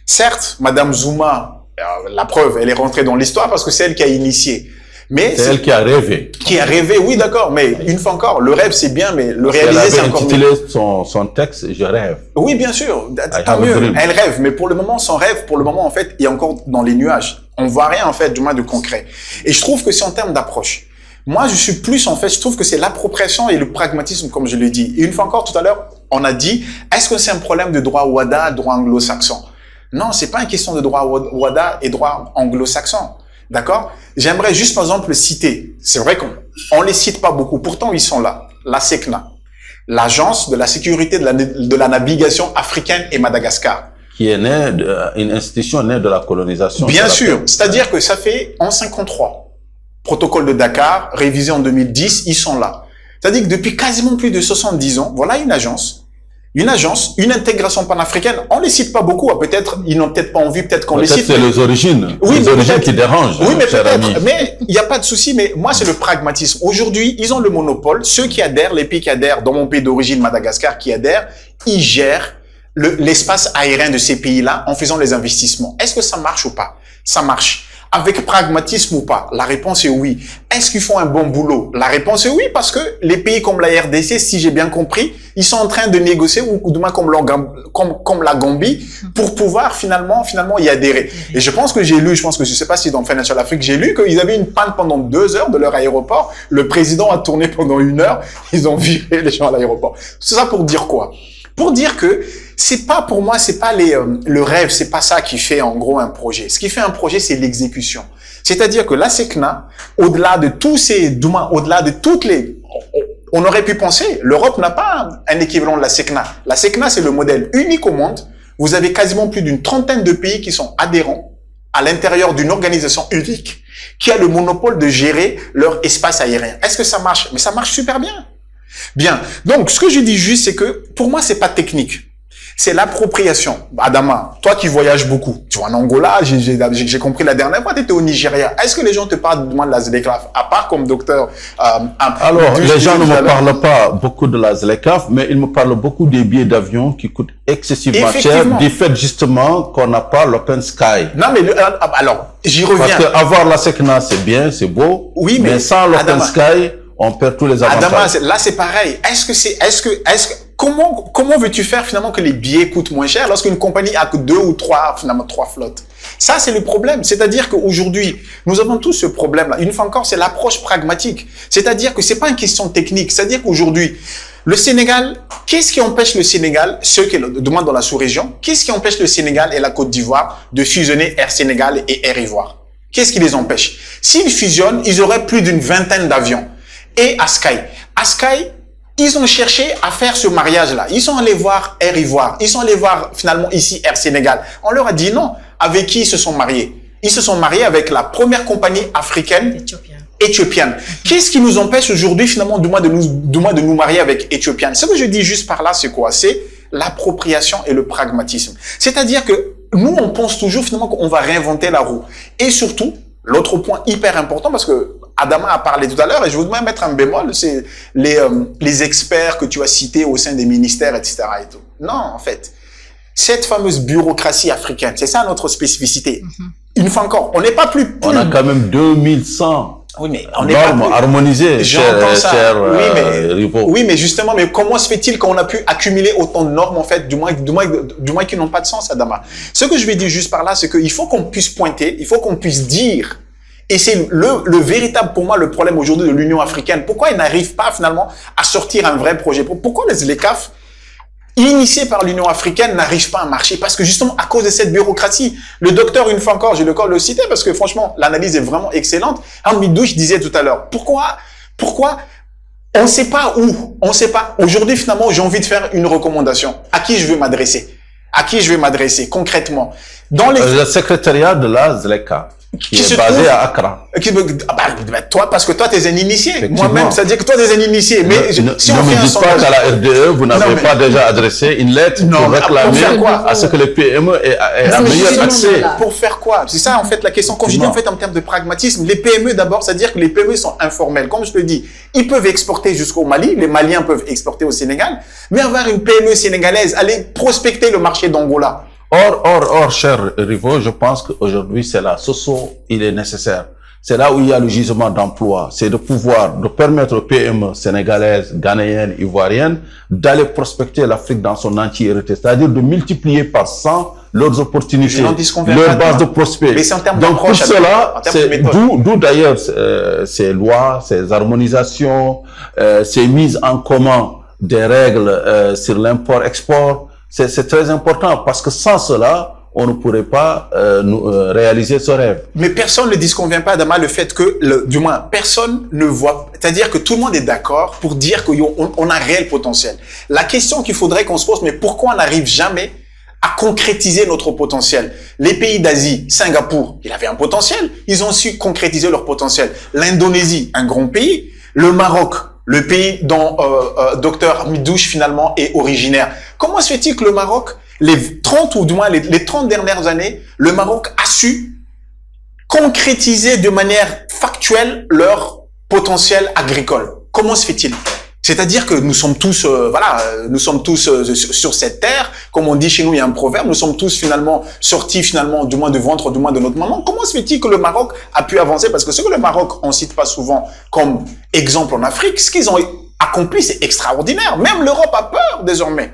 Certes, Madame Zuma, la preuve, elle est rentrée dans l'histoire parce que c'est elle qui a initié. Mais c'est elle qui a rêvé. Qui a rêvé, oui, d'accord. Mais une fois encore, le rêve, c'est bien, mais le réaliser, c'est encore mieux. Elle avait intitulé son texte, je rêve. Oui, bien sûr. Tant mieux. Elle rêve. Mais pour le moment, son rêve, pour le moment, en fait, il est encore dans les nuages. On voit rien, en fait, du moins de concret. Et je trouve que c'est en termes d'approche. Moi, je suis plus, en fait, je trouve que c'est l'appropriation et le pragmatisme, comme je l'ai dit. Et une fois encore, tout à l'heure, on a dit, est-ce que c'est un problème de droit WADA, droit anglo-saxon? Non, c'est pas une question de droit WADA et droit anglo-saxon. D'accord? J'aimerais juste, par exemple, citer. C'est vrai qu'on les cite pas beaucoup. Pourtant, ils sont là. La SECNA. L'Agence de la sécurité de la navigation africaine et Madagascar. Qui est une institution née de la colonisation. Bien sûr. C'est-à-dire que ça fait en 53. Protocole de Dakar, révisé en 2010, ils sont là. C'est-à-dire que depuis quasiment plus de 70 ans, voilà une agence, une intégration panafricaine. On les cite pas beaucoup. Peut-être, ils n'ont peut-être pas envie, peut-être qu'on les cite. C'est les origines. Oui, les origines qui dérangent. Oui, mais peut-être. Mais il n'y a pas de souci. Mais moi, c'est le pragmatisme. Aujourd'hui, ils ont le monopole. Ceux qui adhèrent, les pays qui adhèrent, dans mon pays d'origine, Madagascar, qui adhèrent, ils gèrent l'espace aérien de ces pays-là en faisant les investissements. Est-ce que ça marche ou pas? Ça marche. Avec pragmatisme ou pas? La réponse est oui. Est-ce qu'ils font un bon boulot? La réponse est oui, parce que les pays comme la RDC, si j'ai bien compris, ils sont en train de négocier, ou du moins comme la Gambie, pour pouvoir finalement y adhérer. Et je pense que je sais pas si dans Financial Afrique, j'ai lu qu'ils avaient une panne pendant 2 heures de leur aéroport. Le président a tourné pendant 1 heure. Ils ont viré les gens à l'aéroport. C'est ça pour dire quoi? Pour dire que c'est pas, pour moi, c'est pas le rêve, c'est pas ça qui fait en gros un projet. Ce qui fait un projet, c'est l'exécution. C'est-à-dire que la SECNA, au-delà de toutes les, on aurait pu penser, l'Europe n'a pas un équivalent de la SECNA. La SECNA, c'est le modèle unique au monde. Vous avez quasiment plus d'une trentaine de pays qui sont adhérents à l'intérieur d'une organisation unique qui a le monopole de gérer leur espace aérien. Est-ce que ça marche? Mais ça marche super bien. Bien. Donc, ce que je dis juste, c'est que pour moi, c'est pas technique. C'est l'appropriation. Adama, toi qui voyages beaucoup, tu vois, en Angola, j'ai compris la dernière fois, tu étais au Nigeria. Est-ce que les gens te parlent de la ZLECAf, à part comme docteur Alors, les gens ne me parlent pas beaucoup de la ZLECAf, mais ils me parlent beaucoup des billets d'avion qui coûtent excessivement cher, du fait justement qu'on n'a pas l'open sky. Non, mais alors, j'y reviens. Parce qu'avoir la SECNA, c'est bien, c'est beau, oui, mais sans l'open sky, on perd tous les avantages. Adama, là, c'est pareil. Comment veux-tu faire finalement que les billets coûtent moins cher lorsqu'une compagnie a que 2 ou 3 flottes? Ça, c'est le problème. C'est-à-dire qu'aujourd'hui, nous avons tous ce problème-là. Une fois encore, c'est l'approche pragmatique. C'est-à-dire que c'est pas une question technique. C'est-à-dire qu'aujourd'hui, le Sénégal, qu'est-ce qui empêche le Sénégal, ceux qui demandent dans la sous-région, qu'est-ce qui empêche le Sénégal et la Côte d'Ivoire de fusionner Air Sénégal et Air Ivoire? Qu'est-ce qui les empêche? S'ils fusionnent, ils auraient plus d'une 20aine d'avions. Et Askai. Askai, Ils ont cherché à faire ce mariage-là. Ils sont allés voir Air Ivoire. Ils sont allés voir finalement ici Air Sénégal. On leur a dit non. Avec qui ils se sont mariés? Ils se sont mariés avec la première compagnie africaine éthiopienne. Qu'est-ce qui nous empêche aujourd'hui finalement du moins de nous marier avec Éthiopienne? Ce que je dis juste par là, c'est quoi? C'est l'appropriation et le pragmatisme. C'est-à-dire que nous, on pense toujours finalement qu'on va réinventer la roue. Et surtout, l'autre point hyper important, parce que Adama a parlé tout à l'heure, et je voudrais mettre un bémol, c'est les experts que tu as cités au sein des ministères, etc. Et tout. Non, en fait, cette fameuse bureaucratie africaine, c'est ça notre spécificité. Une fois encore, on n'est pas plus... On a quand même 2100 oui, mais on n'est pas plus... harmonisées, oui, mais justement, mais comment se fait-il qu'on a pu accumuler autant de normes, en fait, du moins qui n'ont pas de sens, Adama? Ce que je vais dire juste par là, c'est qu'il faut qu'on puisse pointer, il faut qu'on puisse dire. Et c'est le véritable, pour moi, le problème aujourd'hui de l'Union africaine. Pourquoi ils n'arrivent pas, finalement, à sortir un vrai projet? Pourquoi les ZLECAf, initiés par l'Union africaine, n'arrivent pas à marcher? Parce que justement, à cause de cette bureaucratie, le docteur, une fois encore, j'ai le corps de le citer, parce que franchement, l'analyse est vraiment excellente. Hamidouche disait tout à l'heure, pourquoi on ne sait pas où, on ne sait pas. Aujourd'hui, finalement, j'ai envie de faire une recommandation. À qui je veux m'adresser? À qui je vais m'adresser concrètement? Dans les... Le secrétariat de la ZLECA. Qui est basé à Accra. Toi, parce que toi, t'es un initié. Moi-même, ça veut dire que toi, t'es un initié. Mais si on ne fait me dites pas qu'à la RDE, vous n'avez pas déjà adressé une lettre pour réclamer à ce que les PME aient un meilleur accès. Pour faire quoi? C'est ça, en fait, la question. Quand je dis, en fait, en termes de pragmatisme, les PME, d'abord, c'est-à-dire que les PME sont informels. Comme je te dis, ils peuvent exporter jusqu'au Mali. Les Maliens peuvent exporter au Sénégal. Mais avoir une PME sénégalaise, aller prospecter le marché d'Angola. Or, cher Rivo, je pense qu'aujourd'hui, c'est là. Il est nécessaire. C'est là où il y a le gisement d'emploi. C'est de permettre aux PME sénégalaises, ghanéennes, ivoiriennes, d'aller prospecter l'Afrique dans son entièreté. C'est-à-dire de multiplier par 100 leurs opportunités, leurs bases de prospects. Donc, pour cela, d'où d'ailleurs ces lois, ces harmonisations, ces mises en commun des règles sur l'import-export. C'est très important parce que sans cela, on ne pourrait pas réaliser ce rêve. Mais personne ne disconvient pas, Adama, le fait que, du moins, personne ne voit, c'est-à-dire que tout le monde est d'accord pour dire qu'on a un réel potentiel. La question qu'il faudrait qu'on se pose, mais pourquoi on n'arrive jamais à concrétiser notre potentiel? Les pays d'Asie, Singapour, il avait un potentiel, ils ont su concrétiser leur potentiel. L'Indonésie, un grand pays, le Maroc, le pays dont Dr Midouche finalement est originaire. Comment se fait-il que le Maroc, les 30 ou du moins les 30 dernières années, le Maroc a su concrétiser de manière factuelle leur potentiel agricole? Comment se fait-il? C'est-à-dire que nous sommes tous, nous sommes tous sur cette terre, comme on dit chez nous, il y a un proverbe, nous sommes tous finalement sortis finalement du moins de ventre, du moins de notre maman. Comment se fait-il que le Maroc a pu avancer? Parce que ce que le Maroc, on cite pas souvent comme exemple en Afrique, ce qu'ils ont accompli, c'est extraordinaire. Même l'Europe a peur désormais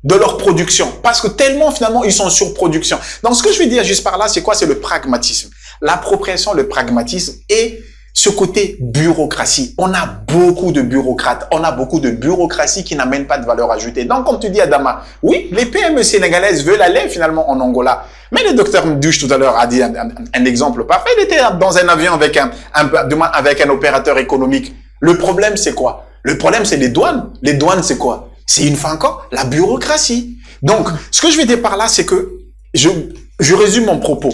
de leur production, parce que tellement finalement ils sont en surproduction. Donc ce que je veux dire juste par là, c'est quoi? C'est le pragmatisme. L'appropriation, le pragmatisme et ce côté bureaucratie. On a beaucoup de bureaucrates, on a beaucoup de bureaucratie qui n'amène pas de valeur ajoutée. Donc, comme tu dis, Adama, oui, les PME sénégalaises veulent aller finalement en Angola. Mais le docteur Mdouche tout à l'heure a dit un exemple parfait. Il était dans un avion avec un opérateur économique. Le problème, c'est quoi? Le problème, c'est les douanes. Les douanes, c'est quoi? C'est une fois encore la bureaucratie. Donc, ce que je vais dire par là, c'est que je résume mon propos.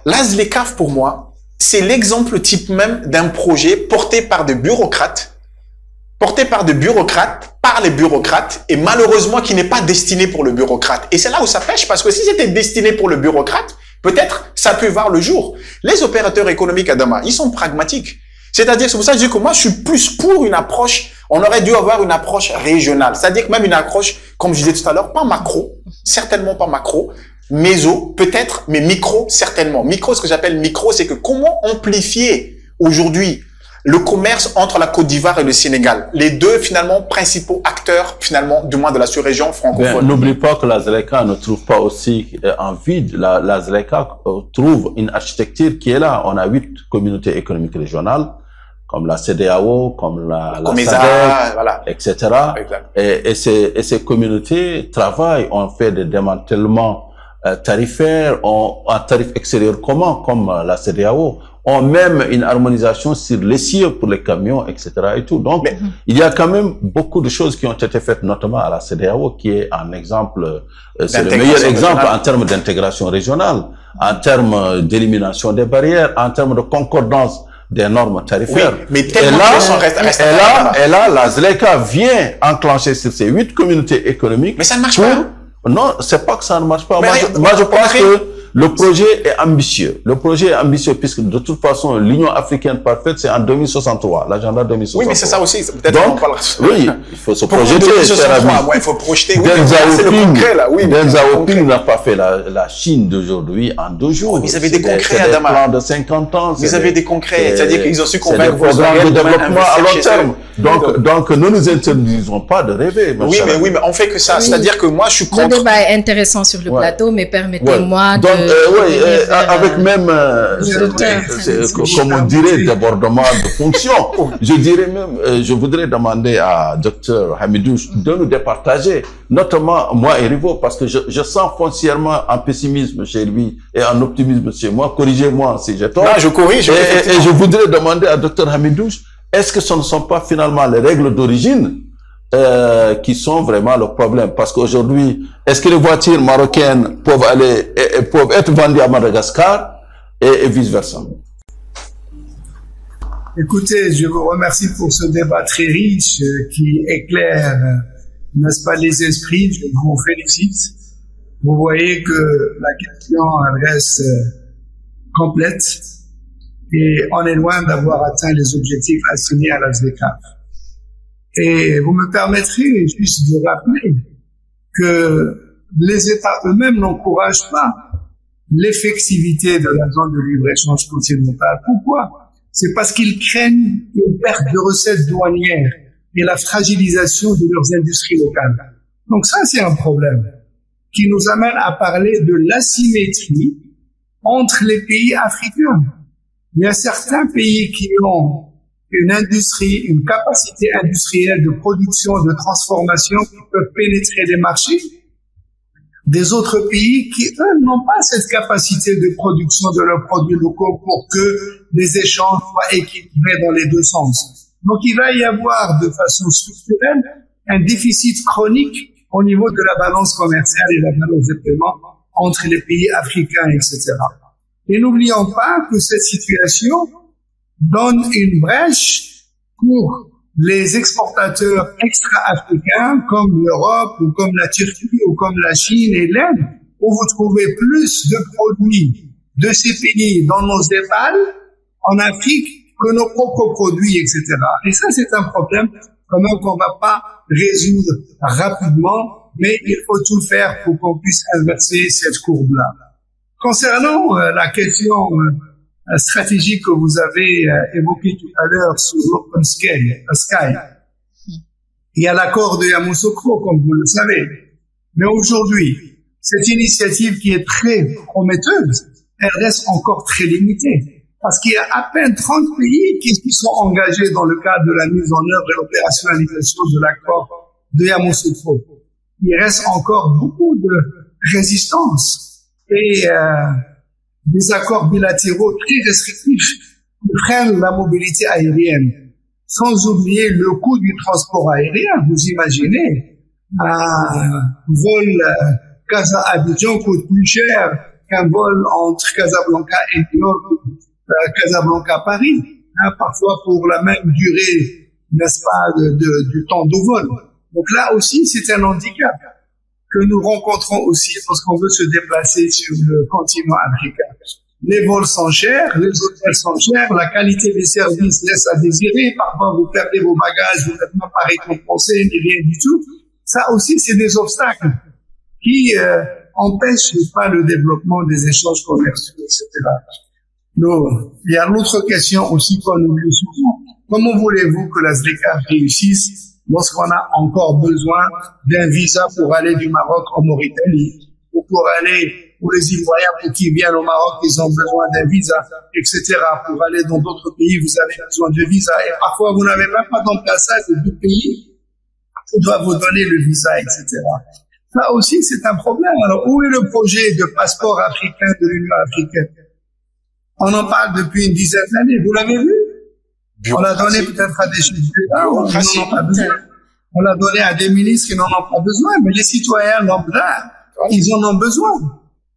La ZLECAf, pour moi, c'est l'exemple type même d'un projet porté par des bureaucrates, par les bureaucrates, et malheureusement qui n'est pas destiné pour le bureaucrate. Et c'est là où ça pêche, parce que si c'était destiné pour le bureaucrate, peut-être ça peut voir le jour. Les opérateurs économiques, Adama, ils sont pragmatiques. C'est-à-dire, c'est pour ça que je dis que moi, je suis plus pour une approche, on aurait dû avoir une approche régionale. C'est-à-dire que même une approche, comme je disais tout à l'heure, pas macro, certainement pas macro, méso, peut-être, mais micro, certainement. Micro, ce que j'appelle micro, c'est que comment amplifier aujourd'hui le commerce entre la Côte d'Ivoire et le Sénégal. Les deux, finalement, principaux acteurs, finalement, du moins de la sous-région francophone. N'oublie pas que la ZLECA ne trouve pas aussi en vide. La ZLECA trouve une architecture qui est là. On a 8 communautés économiques régionales, comme la CEDEAO, comme la SADC, voilà, etc. Et ces communautés travaillent, on fait des démantèlements tarifaires, en tarif extérieur commun, comme la CEDEAO. ont même une harmonisation sur l'essieu pour les camions, etc. et tout. Donc, il y a quand même beaucoup de choses qui ont été faites, notamment à la CEDEAO, qui est un exemple, c'est le meilleur exemple en termes d'intégration régionale, en termes d'élimination des barrières, en termes de concordance des normes tarifaires. Oui, mais tellement et là, la ZLECA vient enclencher sur ces 8 communautés économiques. Mais ça ne marche pas. Non, c'est pas que ça ne marche pas. Moi, je pense que le projet est ambitieux. Le projet est ambitieux puisque de toute façon, l'Union africaine parfaite, c'est en 2063, l'agenda 2063. Oui, mais c'est ça aussi. Donc, oui, il faut se projeter. Il faut projeter. Oui, c'est le concret, là. Oui, Deng Xiaoping n'a pas fait la Chine d'aujourd'hui en 2 jours. Mais ils avaient des concrets, Adama. Des plans de 50 ans. Ils avaient des concrets. C'est-à-dire qu'ils ont su convaincre vos programmes de développement à long terme. Donc, ne nous interdisons pas de rêver. Oui, mais on fait que ça. C'est-à-dire que moi, je suis contre. Le débat est intéressant sur le plateau, mais permettez-moi de... avec même, comme on dirait, débordement de fonction. Je dirais même, je voudrais demander à Dr Hamidouche de nous départager, notamment moi et Rivo, parce que je sens foncièrement un pessimisme chez lui et un optimisme chez moi. Corrigez-moi si j'ai tort. Non, je corrige. Et je voudrais demander à Dr Hamidouche, est-ce que ce ne sont pas finalement les règles d'origine qui sont vraiment le problème? Parce qu'aujourd'hui, est-ce que les voitures marocaines peuvent être vendues à Madagascar et vice-versa? Écoutez, je vous remercie pour ce débat très riche qui éclaire, n'est-ce pas, les esprits. Je vous félicite. Vous voyez que la question elle reste complète et on est loin d'avoir atteint les objectifs assignés à la ZLECA. Et vous me permettrez juste de rappeler que les États eux-mêmes n'encouragent pas l'effectivité de la zone de libre-échange continentale. Pourquoi? C'est parce qu'ils craignent une perte de recettes douanières et la fragilisation de leurs industries locales. Donc ça, c'est un problème qui nous amène à parler de l'asymétrie entre les pays africains. Il y a certains pays qui ont une industrie, une capacité industrielle de production, de transformation qui peuvent pénétrer les marchés, des autres pays qui, eux, n'ont pas cette capacité de production de leurs produits locaux pour que les échanges soient équilibrés dans les deux sens. Donc, il va y avoir de façon structurelle un déficit chronique au niveau de la balance commerciale et la balance des paiements entre les pays africains, etc. Et n'oublions pas que cette situation donne une brèche pour les exportateurs extra-africains comme l'Europe ou comme la Turquie ou comme la Chine et l'Inde, où vous trouvez plus de produits de ces pays dans nos épales en Afrique que nos propres produits, etc. Et ça, c'est un problème quand même qu'on va pas résoudre rapidement, mais il faut tout faire pour qu'on puisse inverser cette courbe-là. Concernant la question stratégie que vous avez évoquée tout à l'heure sur l'Open Sky, il y a l'accord de Yamoussoukro, comme vous le savez. Mais aujourd'hui, cette initiative qui est très prometteuse, elle reste encore très limitée. Parce qu'il y a à peine 30 pays qui sont engagés dans le cadre de la mise en œuvre et l'opérationnalisation de l'accord de Yamoussoukro. Il reste encore beaucoup de résistance et des accords bilatéraux très restrictifs qui freinent la mobilité aérienne. Sans oublier le coût du transport aérien. Vous imaginez, un vol Casa-Abidjan coûte plus cher qu'un vol entre Casablanca et New York, Casablanca-Paris, parfois pour la même durée, n'est-ce pas, du temps de vol. Donc là aussi, c'est un handicap que nous rencontrons aussi lorsqu'on veut se déplacer sur le continent africain. Les vols sont chers, les hôtels sont chers, la qualité des services laisse à désirer, parfois vous perdez vos bagages, vous n'êtes même pas récompensé, ni rien du tout. Ça aussi, c'est des obstacles qui empêchent pas le développement des échanges commerciaux, etc. Donc, il y a l'autre question aussi qu'on oublie souvent. Comment voulez-vous que la ZLECA réussisse lorsqu'on a encore besoin d'un visa pour aller du Maroc en Mauritanie, ou pour aller, pour les Ivoiriens pour qui viennent au Maroc, ils ont besoin d'un visa, etc. Pour aller dans d'autres pays, vous avez besoin de visa. Et parfois, vous n'avez même pas d'ambassade de pays qui doit vous donner le visa, etc. Ça aussi, c'est un problème. Alors, où est le projet de passeport africain de l'Union africaine? On en parle depuis une dizaine d'années. Vous l'avez vu? On l'a donné peut-être à des chefs d'État qui n'en ont pas besoin. On l'a donné à des ministres qui n'en ont pas besoin. Mais les citoyens lambda, ils en ont besoin.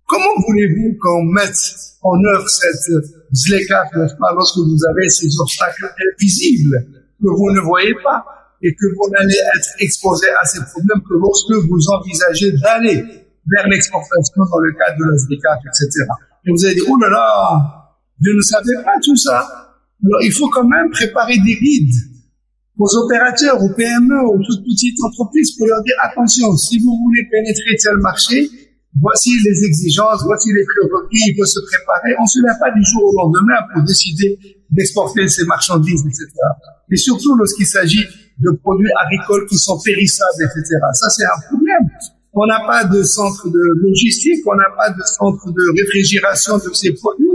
Comment voulez-vous qu'on mette en œuvre cette ZLECA, n'est-ce pas, lorsque vous avez ces obstacles invisibles que vous ne voyez pas et que vous n'allez être exposé à ces problèmes que lorsque vous envisagez d'aller vers l'exportation dans le cadre de la ZLECA, etc. Et vous allez dire, oh là là, je ne savais pas tout ça. Alors, il faut quand même préparer des guides aux opérateurs, aux PME, aux toutes petites entreprises pour leur dire, attention, si vous voulez pénétrer tel marché, voici les exigences, voici les prérequis, il faut se préparer. On ne se lève pas du jour au lendemain pour décider d'exporter ces marchandises, etc. Et surtout lorsqu'il s'agit de produits agricoles qui sont périssables, etc. Ça, c'est un problème. On n'a pas de centre de logistique, on n'a pas de centre de réfrigération de ces produits.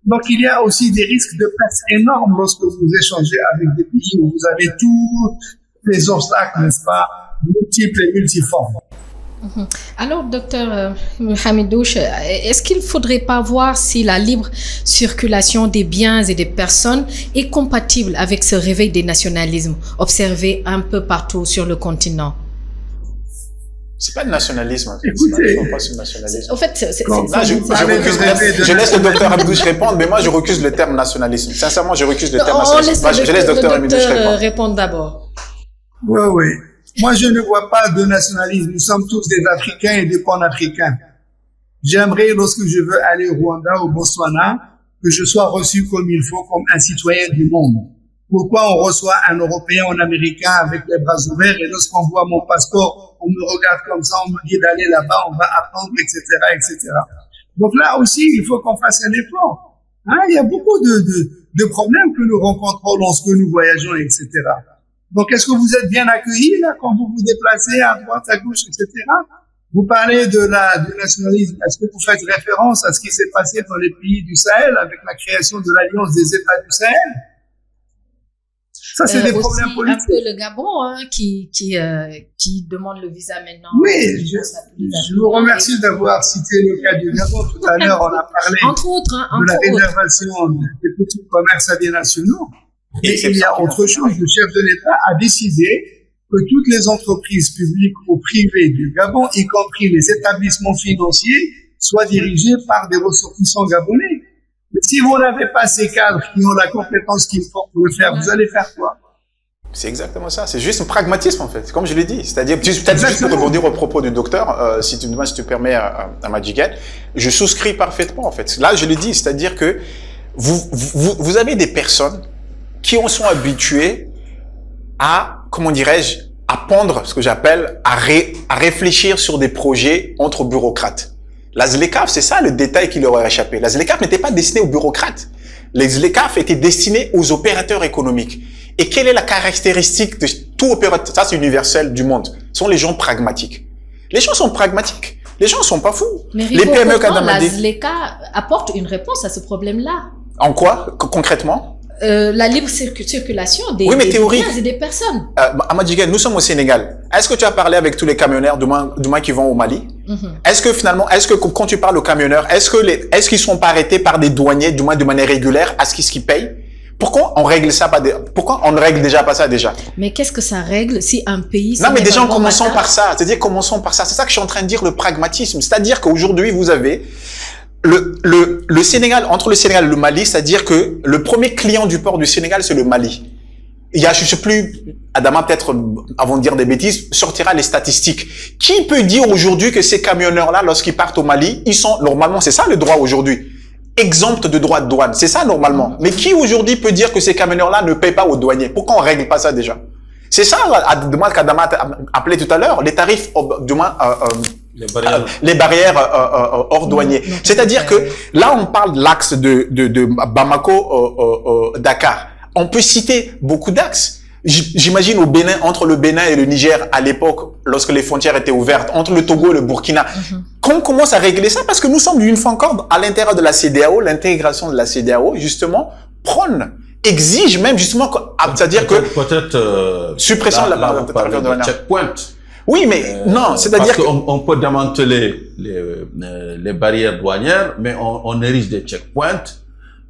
Donc, il y a aussi des risques de perte énormes lorsque vous échangez avec des pays où vous avez tous les obstacles, n'est-ce pas, multiples et multiformes. Alors, docteur Hamidouche, est-ce qu'il ne faudrait pas voir si la libre circulation des biens et des personnes est compatible avec ce réveil des nationalismes observé un peu partout sur le continent? C'est pas le nationalisme. Écoutez, pas le nationalisme. En fait, je laisse le docteur Hamidouche répondre, mais moi je recuse le terme nationalisme. Sincèrement, je recuse le terme nationalisme. Je laisse le docteur Hamidouche répondre d'abord. Oui, oui. Moi, je ne vois pas de nationalisme. Nous sommes tous des Africains et des panafricains. J'aimerais, lorsque je veux aller au Rwanda, au Botswana, que je sois reçu comme il faut, comme un citoyen du monde. Pourquoi on reçoit un Européen, un Américain avec les bras ouverts et lorsqu'on voit mon passeport, on me regarde comme ça, on me dit d'aller là-bas, on va apprendre, etc., etc. Donc là aussi, il faut qu'on fasse un effort. Hein, il y a beaucoup de problèmes que nous rencontrons lorsque nous voyageons, etc. Donc, est-ce que vous êtes bien accueillis là quand vous vous déplacez à droite, à gauche, etc. Vous parlez du nationalisme. Est-ce que vous faites référence à ce qui s'est passé dans les pays du Sahel avec la création de l'Alliance des États du Sahel? Ça, c'est des problèmes politiques. Un peu le Gabon, hein, qui demande le visa maintenant. Oui, je vous remercie d'avoir cité le cas du Gabon. Tout à l'heure, on a parlé de la réservation des petits commerces à binationaux. Et il y a autre chose. Le chef de l'État a décidé que toutes les entreprises publiques ou privées du Gabon, y compris les établissements financiers, soient dirigées par des ressortissants gabonais. Mais si vous n'avez pas ces cadres qui ont la compétence qu'il faut pour le faire, vous allez faire quoi? C'est exactement ça. C'est juste un pragmatisme, en fait, comme je l'ai dit. C'est-à-dire, peut-être juste pour rebondir au propos du docteur, si tu te permets, à Madjiguet, je souscris parfaitement, en fait. Là, je l'ai dit, c'est-à-dire que vous avez des personnes qui en sont habitués à, comment dirais-je, à pondre ce que j'appelle, à réfléchir sur des projets entre bureaucrates. La ZLECAf, c'est ça le détail qui leur a échappé. La ZLECAf n'était pas destinée aux bureaucrates. Les ZLECAf étaient destinés aux opérateurs économiques. Et quelle est la caractéristique de tout opérateur? Ça, c'est universel du monde. Ce sont les gens pragmatiques. Les gens sont pragmatiques. Les gens sont pas fous. Mais les PME la ZLECA apporte une réponse à ce problème-là. En quoi, concrètement? La libre circulation des biens et des personnes. Amadjiguel, nous sommes au Sénégal. Est-ce que tu as parlé avec tous les camionneurs, du moins qui vont au Mali? Est-ce que finalement, quand tu parles aux camionneurs, est-ce qu'ils sont pas arrêtés par des douaniers, du moins de manière régulière, à ce qu'ils payent? Pourquoi on règle ça pourquoi on ne règle déjà pas ça déjà? Mais qu'est-ce que ça règle si un pays... Non, mais déjà, commençons par ça. C'est-à-dire, commençons par ça. C'est ça que je suis en train de dire, le pragmatisme. C'est-à-dire qu'aujourd'hui, vous avez le Sénégal, entre le Sénégal et le Mali, c'est-à-dire que le premier client du port du Sénégal, c'est le Mali. Il y a, je sais plus, Adama peut-être, avant de dire des bêtises, sortira les statistiques. Qui peut dire aujourd'hui que ces camionneurs-là, lorsqu'ils partent au Mali, ils sont, normalement, c'est ça le droit aujourd'hui, exempts de droits de douane. C'est ça normalement. Mais qui aujourd'hui peut dire que ces camionneurs-là ne payent pas aux douaniers? Pourquoi on règle pas ça déjà? C'est ça, qu'Adama a appelé tout à l'heure, les tarifs, du moins, les barrières hors douanier. C'est-à-dire que là, on parle de l'axe de Bamako Dakar. On peut citer beaucoup d'axes. J'imagine au Bénin, entre le Bénin et le Niger, à l'époque, lorsque les frontières étaient ouvertes, entre le Togo et le Burkina. Quand on commence à régler ça, parce que nous sommes une fois encore à l'intérieur de la CEDEAO, l'intégration de la CEDEAO, justement, exige même justement, c'est-à-dire que suppression de la checkpoint. Oui, mais non, c'est-à-dire qu'on peut démanteler les barrières douanières, mais on érige des checkpoints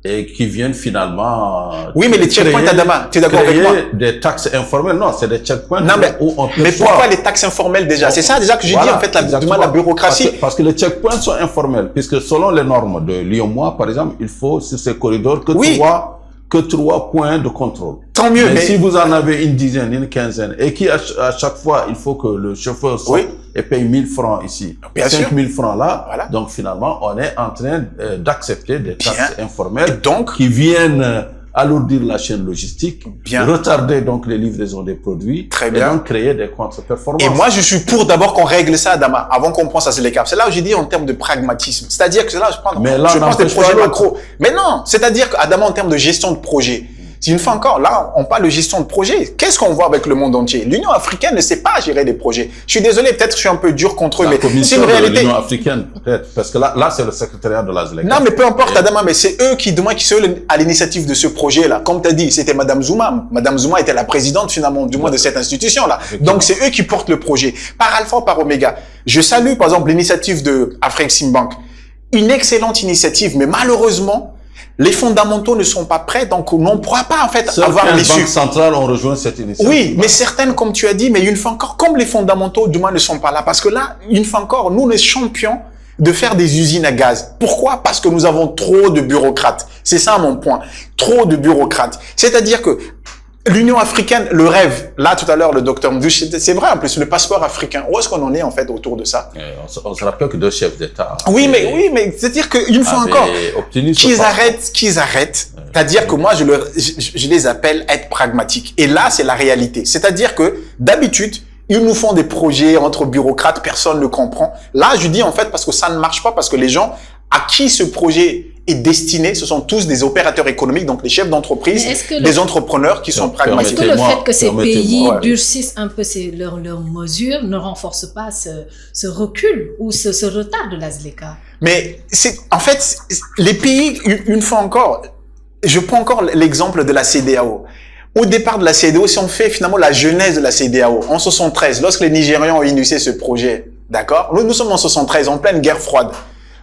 et qui viennent finalement... Oui, mais les checkpoints, Adama, tu es d'accord avec moi? Des taxes informelles, non, c'est des checkpoints non, où on peut pourquoi les taxes informelles déjà? C'est ça déjà que je dis en fait, la bureaucratie. Parce que les checkpoints sont informels, puisque selon les normes de Lyon-Moi, par exemple, il faut sur ces corridors que 3 points de contrôle. Tant mieux. Mais si vous en avez une dizaine, une quinzaine, et qui à chaque fois, il faut que le chauffeur sorte et paye 1000 francs ici, 5000 francs là, voilà. Donc finalement, on est en train d'accepter des taxes informelles qui viennent alourdir la chaîne logistique, retarder donc les livraisons des produits, et donc créer des contre-performances. Et moi, je suis pour d'abord qu'on règle ça, Adama, avant qu'on pense à ces cas. C'est là où j'ai dit en termes de pragmatisme. C'est-à-dire que là, je pense des projets macro. Mais non, c'est-à-dire qu'Adama, en termes de gestion de projet, une fois encore, là, on parle de gestion de projet. Qu'est-ce qu'on voit avec le monde entier? L'Union africaine ne sait pas gérer des projets. Je suis désolé, peut-être que je suis un peu dur contre eux, mais c'est une réalité. L'Union africaine, peut-être, parce que là, c'est le secrétariat de la ZLECA. Non, mais peu importe, Adama, mais c'est eux qui sont à l'initiative de ce projet-là. Comme tu as dit, c'était Madame Zouma. Madame Zouma était la présidente, finalement, du moins de cette institution-là. Donc, c'est eux qui portent le projet. Par alpha ou par oméga. Je salue, par exemple, l'initiative de Afreximbank. Une excellente initiative, mais malheureusement, les fondamentaux ne sont pas prêts, donc on ne pourra pas en fait avoir l'issue. Les banques centrales ont rejoint cette initiative. Oui, mais certaines, comme tu as dit, mais une fois encore, comme les fondamentaux du moins ne sont pas là, parce que là, une fois encore, nous, les champions de faire des usines à gaz. Pourquoi? Parce que nous avons trop de bureaucrates. C'est ça mon point. Trop de bureaucrates. C'est-à-dire que l'Union africaine, le rêve, là tout à l'heure le docteur Mdouche, c'est vrai en plus, le passeport africain, où est-ce qu'on en est en fait autour de ça? On se rappelle que 2 chefs d'État. Oui, mais c'est-à-dire qu'une fois encore, qu'ils arrêtent. C'est-à-dire que moi, je les appelle être pragmatiques. Et là, c'est la réalité. C'est-à-dire que d'habitude, ils nous font des projets entre bureaucrates, personne ne comprend. Là, je dis en fait parce que ça ne marche pas, parce que les gens à qui ce projet est destiné, ce sont tous des opérateurs économiques, donc les chefs d'entreprise, des entrepreneurs qui sont pragmatiques. Est-ce que le fait que ces pays durcissent un peu leurs mesures ne renforce pas ce recul ou ce retard de la ZLECA? Mais en fait, les pays, une fois encore, je prends encore l'exemple de la CEDEAO. Au départ de la CEDEAO, si on fait finalement la genèse de la CEDEAO, en 73, lorsque les Nigérians ont initié ce projet, d'accord? Nous sommes en 73, en pleine guerre froide.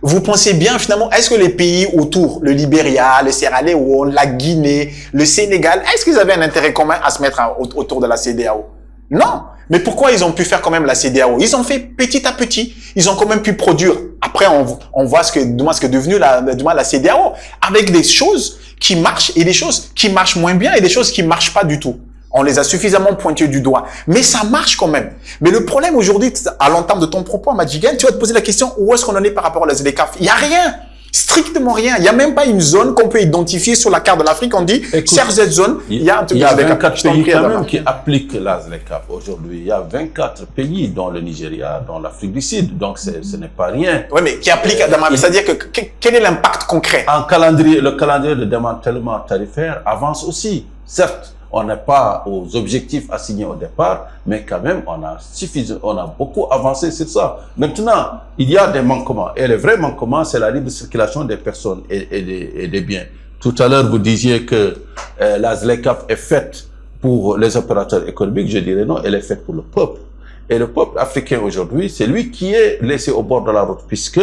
Vous pensez bien finalement, est-ce que les pays autour, le Libéria, le Sierra Leone, la Guinée, le Sénégal, est-ce qu'ils avaient un intérêt commun à se mettre autour de la CEDEAO? Non. Mais pourquoi ils ont pu faire quand même la CEDEAO? Ils ont fait petit à petit. Ils ont quand même pu produire. Après, on voit ce que est devenu la CEDEAO, avec des choses qui marchent et des choses qui marchent moins bien et des choses qui marchent pas du tout. On les a suffisamment pointés du doigt. Mais ça marche quand même. Mais le problème aujourd'hui, à l'entame de ton propos, Madjigen, tu vas te poser la question, où est-ce qu'on en est par rapport à la ZLECA? Il n'y a rien. Strictement rien. Il n'y a même pas une zone qu'on peut identifier sur la carte de l'Afrique. On dit, sur cette zone, il y a 24 pays quand même qui appliquent la ZLECA aujourd'hui. Il y a 24 pays, dont le Nigeria, dont l'Afrique du Sud. Donc, ce n'est pas rien. Oui, mais qui appliquent, Adama. C'est-à-dire que, quel est l'impact concret? Le calendrier de démantèlement tarifaire avance aussi. Certes, on n'est pas aux objectifs assignés au départ, mais quand même, on a beaucoup avancé sur ça. Maintenant, il y a des manquements. Et le vrai manquement, c'est la libre circulation des personnes et des biens. Tout à l'heure, vous disiez que la ZLECA est faite pour les opérateurs économiques. Je dirais non, elle est faite pour le peuple. Et le peuple africain aujourd'hui, c'est lui qui est laissé au bord de la route, puisque,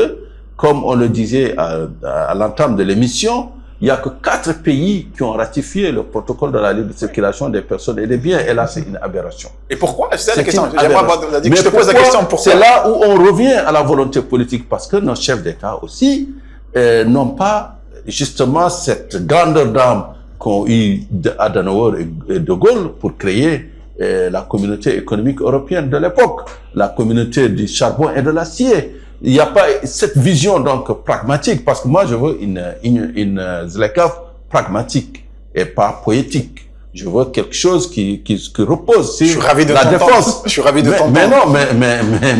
comme on le disait à l'entame de l'émission, il n'y a que 4 pays qui ont ratifié le protocole de la libre circulation des personnes et des biens. Et là, c'est une aberration. Et pourquoi? C'est la question. Je te pose la question pourquoi. C'est là où on revient à la volonté politique, parce que nos chefs d'État aussi n'ont pas justement cette grandeur d'âme qu'ont eu Adenauer et De Gaulle pour créer la communauté économique européenne de l'époque, la communauté du charbon et de l'acier. Il n'y a pas cette vision donc pragmatique, parce que moi je veux une ZLECA pragmatique et pas poétique. Je veux quelque chose qui repose sur la défense. Je suis ravi de t'entendre. Mais non,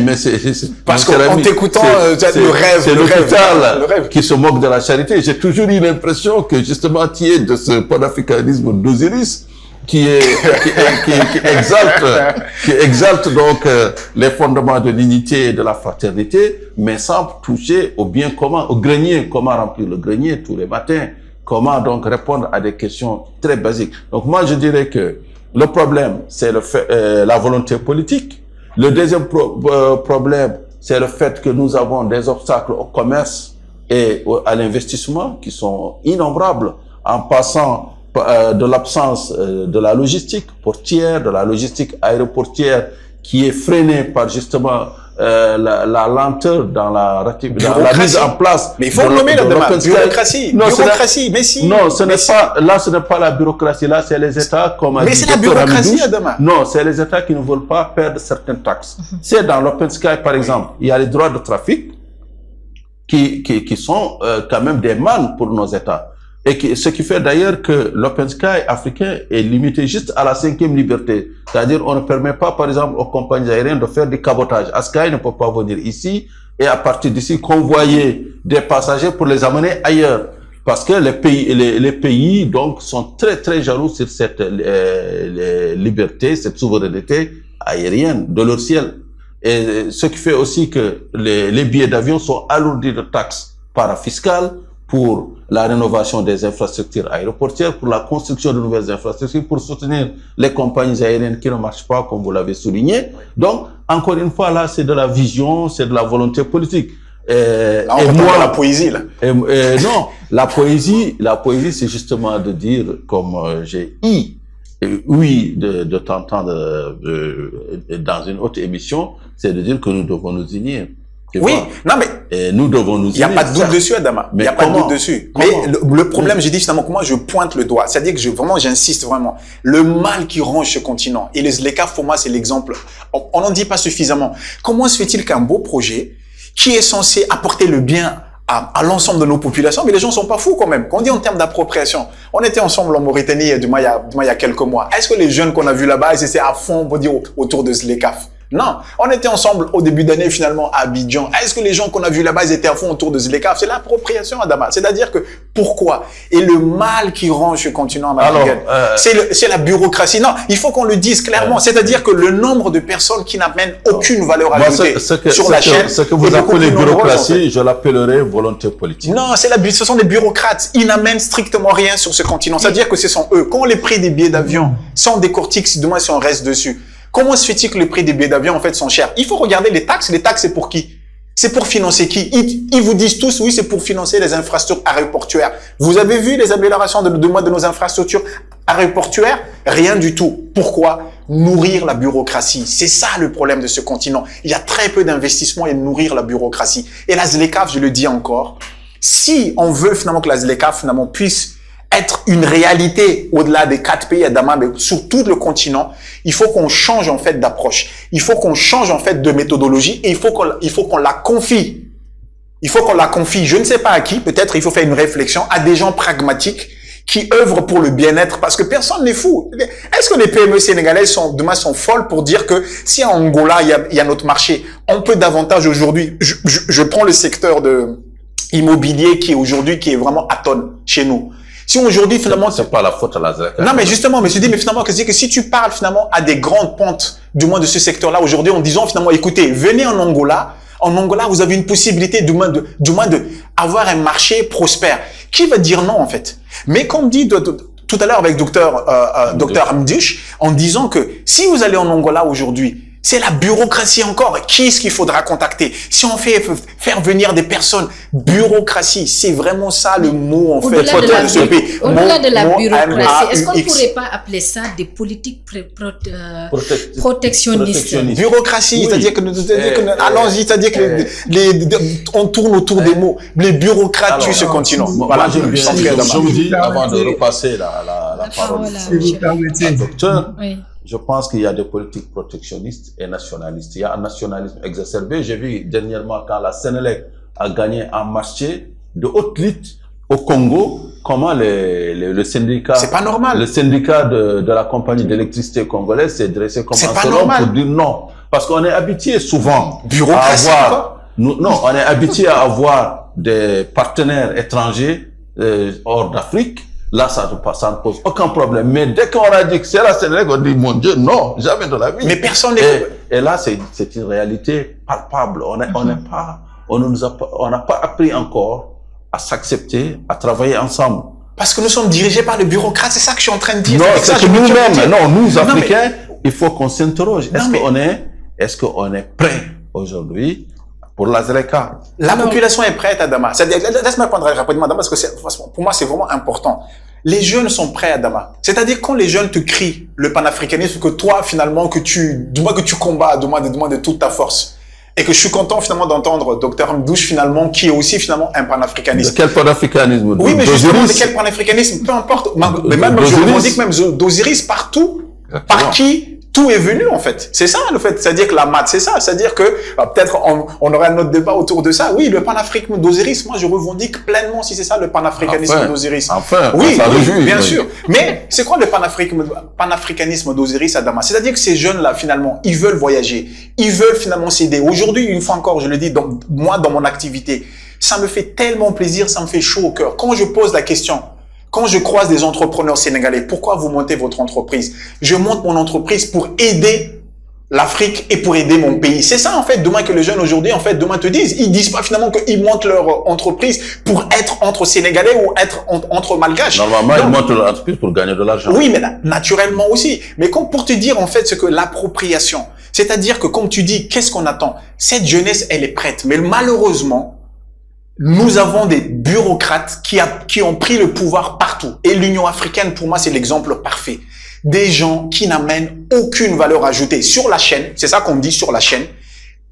mais c'est parce qu'en t'écoutant, le rêve. C'est l'hôpital qui se moque de la charité. J'ai toujours eu l'impression que justement tu es de ce panafricanisme d'Osiris qui exalte donc les fondements de l'unité et de la fraternité, mais sans toucher au bien commun, au grenier, comment remplir le grenier tous les matins, comment donc répondre à des questions très basiques. Donc moi je dirais que le problème c'est la volonté politique. Le deuxième problème c'est le fait que nous avons des obstacles au commerce et à l'investissement qui sont innombrables, en passant de l'absence de la logistique portière, de la logistique aéroportière qui est freinée par justement la lenteur dans la mise en place. Mais il faut nommer la demande. Bureaucratie. Non, bureaucratie. Mais si. Non, ce n'est pas, là, ce n'est pas la bureaucratie. Là, c'est les États, comme a dit. Mais c'est la bureaucratie, Adama. Non, c'est les États qui ne veulent pas perdre certaines taxes. C'est dans l'Open Sky, par exemple, il y a les droits de trafic qui sont quand même des mannes pour nos États. Et ce qui fait d'ailleurs que l'Open Sky africain est limité juste à la 5e liberté. C'est-à-dire, on ne permet pas, par exemple, aux compagnies aériennes de faire du cabotage. Sky ne peut pas venir ici et à partir d'ici convoyer des passagers pour les amener ailleurs. Parce que les pays donc sont très très jaloux sur cette liberté, cette souveraineté aérienne de leur ciel. Et ce qui fait aussi que les billets d'avion sont alourdis de taxes parafiscales pour la rénovation des infrastructures aéroportières, pour la construction de nouvelles infrastructures, pour soutenir les compagnies aériennes qui ne marchent pas, comme vous l'avez souligné. Donc, encore une fois, là, c'est de la vision, c'est de la volonté politique. Là, on voit la poésie, là. Non, la poésie, c'est justement de dire, comme j'ai oui, de t'entendre dans une autre émission, c'est de dire que nous devons nous unir. Oui, non mais et nous devons nous. Il n'y a pas de doute dessus, Adama. Il n'y a pas de doute dessus. Mais le problème, j'ai dit finalement que moi je pointe le doigt. C'est-à-dire que j'insiste vraiment. Le mal qui ronge ce continent. Et les ZLECA, pour moi, c'est l'exemple. On n'en dit pas suffisamment. Comment se fait-il qu'un beau projet qui est censé apporter le bien à l'ensemble de nos populations, mais les gens sont pas fous quand même. Quand on dit en termes d'appropriation, on était ensemble en Mauritanie du moins il y a quelques mois. Est-ce que les jeunes qu'on a vus là-bas, ils étaient à fond, on peut dire, autour de ZLECAf? Non, on était ensemble au début d'année finalement à Abidjan. Est-ce que les gens qu'on a vus là-bas, ils étaient à fond autour de ZLECAf? C'est l'appropriation, Adama. C'est-à-dire que pourquoi? Et le mal qui range ce continent, c'est la bureaucratie. Non, il faut qu'on le dise clairement. C'est-à-dire que le nombre de personnes qui n'amènent aucune valeur ajoutée sur la chaîne. Ce que vous appelez bureaucratie, je l'appellerai volonté politique. Non, ce sont des bureaucrates. Ils n'amènent strictement rien sur ce continent. C'est-à-dire que ce sont eux. Quand les prix des billets d'avion sont décortiqués, si demain si on reste dessus. Comment se fait-il que les prix des billets d'avion, en fait, sont chers? Il faut regarder les taxes. Les taxes, c'est pour qui? C'est pour financer qui? Ils vous disent tous, oui, c'est pour financer les infrastructures aéroportuaires. Vous avez vu les améliorations de nos infrastructures aéroportuaires? Rien du tout. Pourquoi? Nourrir la bureaucratie. C'est ça le problème de ce continent. Il y a très peu d'investissements et nourrir la bureaucratie. Et la ZLECAf, je le dis encore, si on veut finalement que la ZLECAf finalement puisse être une réalité au-delà des 4 pays Adama, mais sur tout le continent, il faut qu'on change en fait d'approche. Il faut qu'on change en fait de méthodologie et il faut qu'on la confie. Il faut qu'on la confie. Je ne sais pas à qui. Peut-être il faut faire une réflexion à des gens pragmatiques qui œuvrent pour le bien-être parce que personne n'est fou. Est-ce que les PME sénégalaises demain sont folles pour dire que si en Angola il y a notre marché, on peut davantage aujourd'hui. Je prends le secteur de immobilier qui est vraiment atone chez nous. Si aujourd'hui, finalement, c'est pas la faute à la ZLECA. Non, mais justement, mais je dis, mais finalement, que si tu parles finalement à des grandes pentes, du moins de ce secteur-là, aujourd'hui, en disant finalement, écoutez, venez en Angola, vous avez une possibilité, du moins de avoir un marché prospère. Qui va dire non, en fait? Mais comme dit tout à l'heure avec docteur Amdouche, en disant que si vous allez en Angola aujourd'hui, c'est la bureaucratie encore. Qui est-ce qu'il faudra contacter? Si on fait faire venir des personnes, bureaucratie, c'est vraiment ça le mot en fait. Au-delà de la bureaucratie, est-ce qu'on ne pourrait pas appeler ça des politiques protectionnistes? Bureaucratie, oui. C'est-à-dire que allons-y, c'est-à-dire que on tourne autour des mots. Les bureaucrates tuent ce continent. Voilà, je vous dis, avant de repasser la parole au docteur. Oui. Je pense qu'il y a des politiques protectionnistes et nationalistes. Il y a un nationalisme exacerbé. J'ai vu dernièrement quand la Sénélec a gagné un marché de haute lutte au Congo, comment le syndicat... C'est pas normal. Le syndicat de la compagnie d'électricité congolaise s'est dressé comme un seul homme pour dire non. Parce qu'on est habitué souvent on est habitué à avoir des partenaires étrangers hors d'Afrique. Là, ça ne pose aucun problème. Mais dès qu'on a dit que c'est la Sénélec, on dit, mon Dieu, non, jamais de la vie. Mais personne et là, c'est une réalité palpable. On n'a pas appris encore à s'accepter, à travailler ensemble. Parce que nous sommes dirigés par les bureaucrates, c'est ça que je suis en train de dire. Non, c'est que nous-mêmes, nous, Africains, il faut qu'on s'interroge. Est-ce qu'on est prêt aujourd'hui pour la ZLECA. La population est prête, Adama. Laisse-moi prendre rapidement, Adama, parce que pour moi, c'est vraiment important. Les jeunes sont prêts, Adama. C'est-à-dire, quand les jeunes te crient le panafricanisme, que toi, finalement, que tu combats, de toute ta force. Et que je suis content, finalement, d'entendre Dr Mdouche, finalement, qui est aussi, finalement, un panafricaniste. De quel panafricanisme? Oui, mais justement, de quel panafricanisme? Peu importe. Mais même, je revendique même d'Osiris partout. Exactement. Par qui tout est venu, en fait. C'est ça, le fait. C'est-à-dire que la maths, c'est ça. C'est-à-dire que, peut-être, on aurait un autre débat autour de ça. Oui, le panafricanisme d'Osiris, moi, je revendique pleinement si c'est ça, le panafricanisme d'Osiris. Enfin, oui, bien sûr. Mais, c'est quoi le panafricanisme d'Osiris, Adama? C'est-à-dire que ces jeunes-là, finalement, ils veulent voyager. Ils veulent, finalement, s'aider. Aujourd'hui, une fois encore, je le dis, moi, dans mon activité, ça me fait tellement plaisir, ça me fait chaud au cœur. Quand je pose la question, quand je croise des entrepreneurs sénégalais, pourquoi vous montez votre entreprise? Je monte mon entreprise pour aider l'Afrique et pour aider mon pays. C'est ça, en fait, demain que les jeunes aujourd'hui, en fait, demain te disent. Ils disent pas finalement qu'ils montent leur entreprise pour être entre Sénégalais ou être entre Malgaches. Normalement, ils montent leur entreprise pour gagner de l'argent. Oui, mais naturellement aussi. Mais comme pour te dire, en fait, ce que l'appropriation, c'est-à-dire que comme tu dis, qu'est-ce qu'on attend? Cette jeunesse, elle est prête. Mais malheureusement, nous avons des bureaucrates qui ont pris le pouvoir partout. Et l'Union africaine, pour moi, c'est l'exemple parfait. Des gens qui n'amènent aucune valeur ajoutée sur la chaîne. C'est ça qu'on me dit sur la chaîne.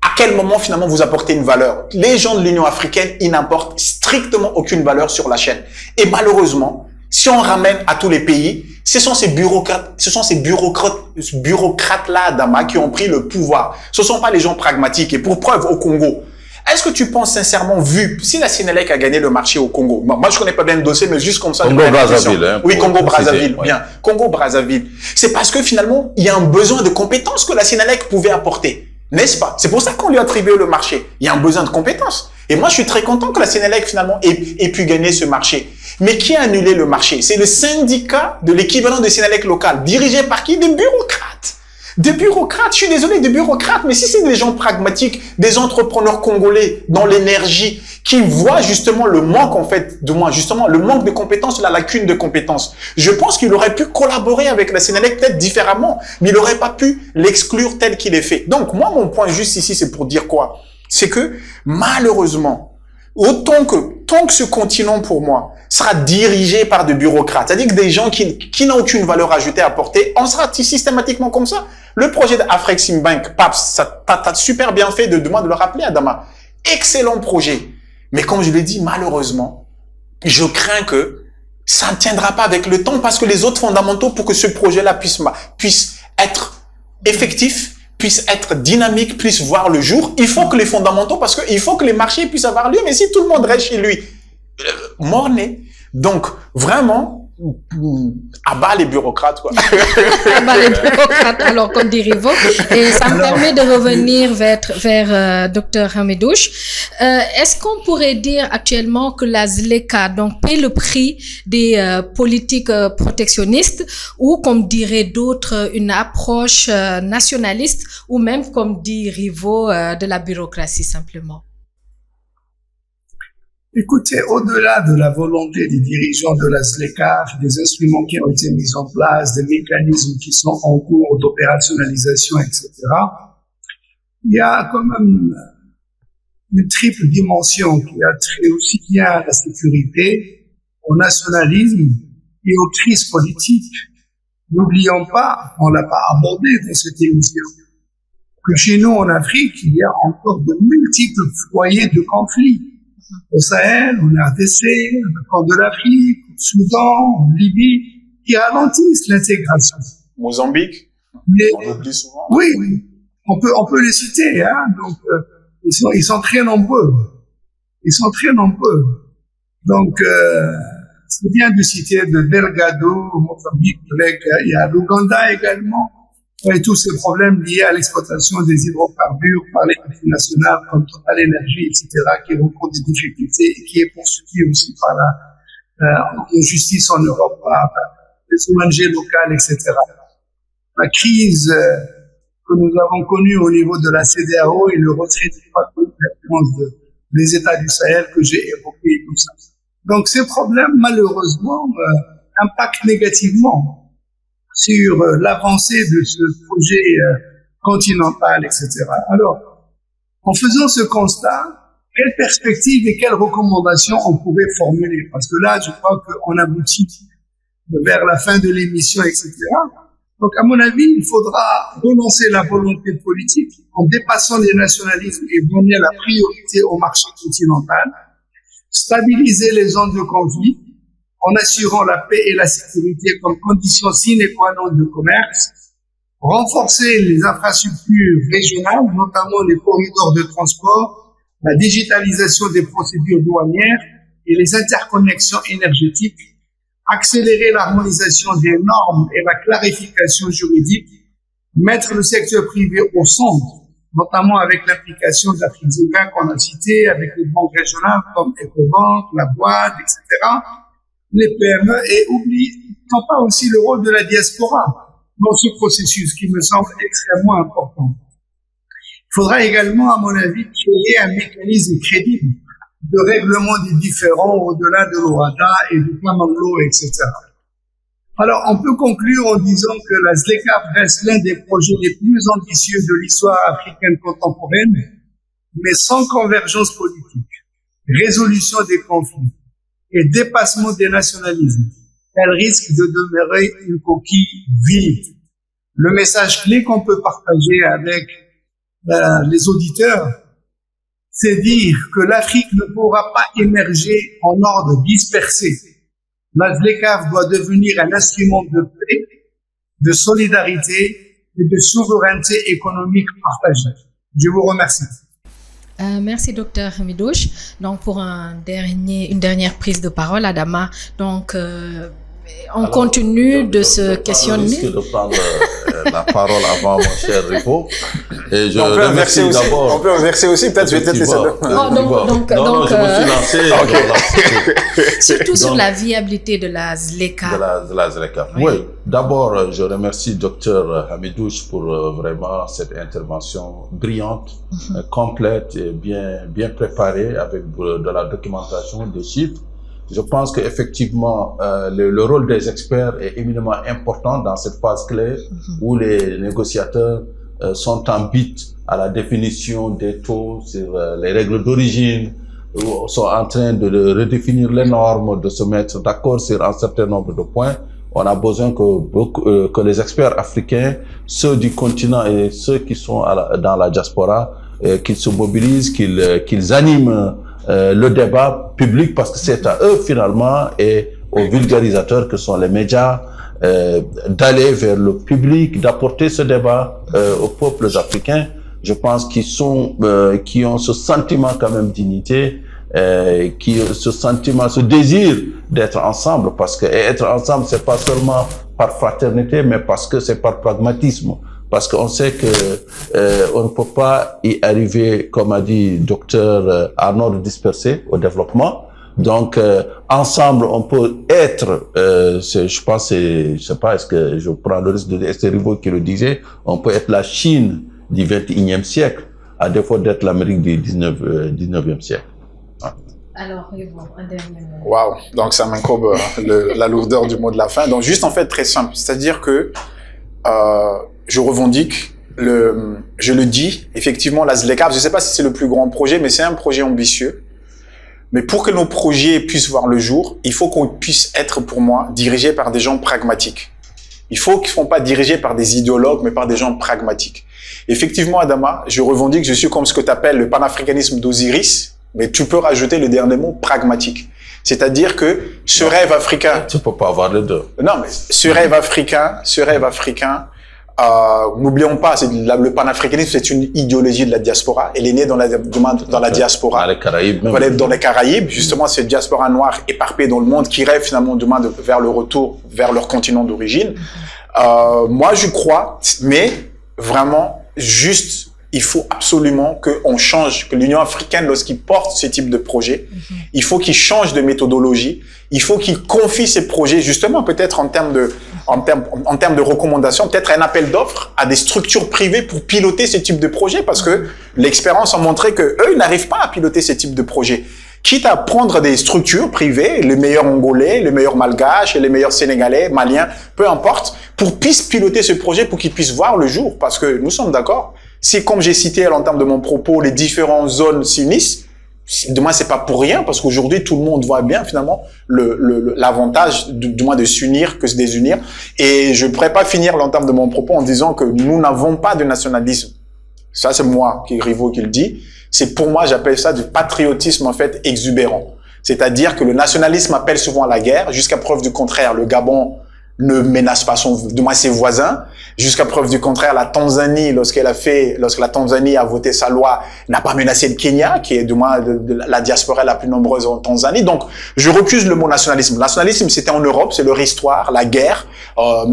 À quel moment, finalement, vous apportez une valeur? Les gens de l'Union africaine, ils n'apportent strictement aucune valeur sur la chaîne. Et malheureusement, si on ramène à tous les pays, ce sont ces bureaucrates-là, Adama, qui ont pris le pouvoir. Ce ne sont pas les gens pragmatiques. Et pour preuve, au Congo, est-ce que tu penses sincèrement, vu, si la Sénélec a gagné le marché au Congo, moi je connais pas bien le dossier, mais juste comme ça. Congo-Brazzaville, hein. Oui, Congo-Brazzaville, bien. Congo-Brazzaville. C'est parce que finalement, il y a un besoin de compétences que la Sénélec pouvait apporter. N'est-ce pas? C'est pour ça qu'on lui a attribué le marché. Il y a un besoin de compétences. Et moi, je suis très content que la Sénélec, finalement, ait pu gagner ce marché. Mais qui a annulé le marché? C'est le syndicat de l'équivalent de Sénélec local, dirigé par qui? Des bureaucrates. Des bureaucrates, je suis désolé, des bureaucrates, mais si c'est des gens pragmatiques, des entrepreneurs congolais dans l'énergie, qui voient justement le manque, en fait, justement, le manque de compétences, la lacune de compétences, je pense qu'il aurait pu collaborer avec la Sénélec peut-être différemment, mais il n'aurait pas pu l'exclure tel qu'il est fait. Donc, moi, mon point juste ici, c'est pour dire quoi? C'est que, malheureusement, tant que ce continent, pour moi, sera dirigé par des bureaucrates, c'est-à-dire que des gens qui n'ont aucune valeur ajoutée à apporter, on sera systématiquement comme ça. Le projet d'Afreximbank, Paps, t'as super bien fait de le rappeler, Adama. Excellent projet. Mais comme je l'ai dit, malheureusement, je crains que ça ne tiendra pas avec le temps parce que les autres fondamentaux pour que ce projet-là puisse être effectif, puisse être dynamique, puisse voir le jour, il faut que les fondamentaux, parce qu'il faut que les marchés puissent avoir lieu. Mais si tout le monde reste chez lui, mort-né. Donc, vraiment, à bas les bureaucrates, quoi. À bas les bureaucrates, alors, comme dit Rivo. Et ça me permet de revenir vers Dr Hamidouche. Est-ce qu'on pourrait dire actuellement que la ZLECA, donc, paie le prix des politiques protectionnistes ou, comme diraient d'autres, une approche nationaliste ou même, comme dit Rivo, de la bureaucratie, simplement? Écoutez, au-delà de la volonté des dirigeants de la ZLECA, des instruments qui ont été mis en place, des mécanismes qui sont en cours d'opérationnalisation, etc., il y a quand même une triple dimension qui a trait aussi bien à la sécurité, au nationalisme et aux crises politiques. N'oublions pas, on l'a pas abordé dans cette émission, que chez nous en Afrique, il y a encore de multiples foyers de conflits. Au Sahel, en RDC, le Corne de l'Afrique, au Soudan, en Libye, qui ralentissent l'intégration. Mozambique, mais, on oublie souvent. Oui, on peut les citer, hein. Donc, ils sont très nombreux. Ils sont très nombreux. Donc, c'est bien de citer de Delgado, Mozambique, il y a l'Ouganda également. Et tous ces problèmes liés à l'exploitation des hydrocarbures par les multinationales comme Total Energy, etc., qui rencontrent des difficultés et qui est poursuivi aussi par la justice en Europe, par les ONG locales, etc. La crise que nous avons connue au niveau de la CEDEAO et le retrait des États du Sahel que j'ai évoqué et tout ça. Donc ces problèmes, malheureusement, impactent négativement sur l'avancée de ce projet continental, etc. Alors, En faisant ce constat, quelles perspectives et quelles recommandations on pourrait formuler? Parce que là, je crois qu'on aboutit vers la fin de l'émission, etc. Donc, à mon avis, il faudra renoncer la volonté politique en dépassant les nationalismes et donner la priorité au marché continental, stabiliser les zones de conflit en assurant la paix et la sécurité comme condition sine qua non de commerce, renforcer les infrastructures régionales, notamment les corridors de transport, la digitalisation des procédures douanières et les interconnexions énergétiques, accélérer l'harmonisation des normes et la clarification juridique, mettre le secteur privé au centre, notamment avec l'application d'Afrique qu'on a cité, avec les banques régionales comme Ecobank, la Boîte, etc., les PME, et n'oublions pas aussi le rôle de la diaspora dans ce processus qui me semble extrêmement important. Il faudra également, à mon avis, créer un mécanisme crédible de règlement des différends au-delà de l'OADA et du plan Anglo, etc. Alors, on peut conclure en disant que la ZLECAf reste l'un des projets les plus ambitieux de l'histoire africaine contemporaine, mais sans convergence politique, résolution des conflits et dépassement des nationalismes. Elle risque de demeurer une coquille vide. Le message clé qu'on peut partager avec les auditeurs, c'est dire que l'Afrique ne pourra pas émerger en ordre dispersé. La ZLECAf doit devenir un instrument de paix, de solidarité et de souveraineté économique partagée. Je vous remercie. Merci, docteur Midouche. Donc, pour une dernière prise de parole, Adama. Donc, on continue de se questionner. Je risque de prendre la parole avant mon cher Ripo. Et je on peut remercie d'abord. On peut inverser aussi, peut-être je vais peut-être laisser. Non, je me suis lancé. Surtout sur la viabilité de la ZLECA. De la ZLECA. Oui. D'abord, je remercie docteur Hamidouche pour vraiment cette intervention brillante, complète et bien préparée avec de la documentation, des chiffres. Je pense qu'effectivement, le rôle des experts est éminemment important dans cette phase clé où les négociateurs sont en bite à la définition des taux sur les règles d'origine, sont en train de redéfinir les normes, de se mettre d'accord sur un certain nombre de points. On a besoin que les experts africains, ceux du continent et ceux qui sont dans la diaspora, qu'ils se mobilisent, qu'ils animent le débat public, parce que c'est à eux finalement et aux vulgarisateurs que sont les médias d'aller vers le public, d'apporter ce débat aux peuples africains. Je pense qui ont ce sentiment quand même d'unité, ce désir d'être ensemble, parce que être ensemble c'est pas seulement par fraternité, mais parce que c'est par pragmatisme. Parce qu'on sait que on ne peut pas y arriver, comme a dit docteur, en ordre dispersé au développement. Donc, ensemble, on peut être, je pense, je sais pas, est-ce que je prends le risque de dire, c'est Rivo qui le disait, on peut être la Chine du 21e siècle, à défaut d'être l'Amérique du 19e siècle. Alors, Rivo, un dernier mot. Waouh, donc ça m'incobe la lourdeur du mot de la fin. Donc, juste en fait, très simple, c'est-à-dire que je revendique, je le dis, effectivement, la ZLECAf, je ne sais pas si c'est le plus grand projet, mais c'est un projet ambitieux. Mais pour que nos projets puissent voir le jour, il faut qu'on puisse être, pour moi, dirigés par des gens pragmatiques. Il faut qu'ils ne soient pas dirigés par des idéologues, mais par des gens pragmatiques. Effectivement, Adama, je revendique, je suis comme ce que tu appelles le panafricanisme d'Osiris, mais tu peux rajouter le dernier mot, pragmatique. C'est-à-dire que ce rêve africain... Tu peux pas avoir les deux. Non, mais ce rêve africain, n'oublions pas, le panafricanisme, c'est une idéologie de la diaspora. Elle est née dans la diaspora. Dans les Caraïbes. Même. Dans les Caraïbes, justement, cette diaspora noire éparpillée dans le monde qui rêve finalement demain vers le retour vers leur continent d'origine. Moi, je crois, mais vraiment, juste, il faut absolument qu'on change, que l'Union africaine, lorsqu'il porte ce type de projet, il faut qu'il change de méthodologie, il faut qu'il confie ses projets, justement, peut-être en termes de recommandations, peut-être un appel d'offres à des structures privées pour piloter ce type de projet, parce que l'expérience a montré que eux, ils n'arrivent pas à piloter ce type de projet. Quitte à prendre des structures privées, les meilleurs Angolais, les meilleurs Malgaches, les meilleurs Sénégalais, Maliens, peu importe, pour piloter ce projet, pour qu'ils puissent voir le jour, parce que nous sommes d'accord, Si, comme j'ai cité à l'entame de mon propos, les différentes zones s'unissent, du moins c'est pas pour rien, parce qu'aujourd'hui tout le monde voit bien finalement l'avantage du moins de s'unir que de se désunir. Et je ne pourrais pas finir l'entame de mon propos en disant que nous n'avons pas de nationalisme. Ça c'est moi, Rivot, qui le dit. C'est pour moi, j'appelle ça du patriotisme en fait exubérant. C'est-à-dire que le nationalisme appelle souvent à la guerre. Jusqu'à preuve du contraire, le Gabon ne menace pas du moins ses voisins. Jusqu'à preuve du contraire, la Tanzanie, lorsque la Tanzanie a voté sa loi, n'a pas menacé le Kenya, qui est du moins la diaspora la plus nombreuse en Tanzanie. Donc, je recuse le mot nationalisme. Le nationalisme, c'était en Europe, c'est leur histoire, la guerre,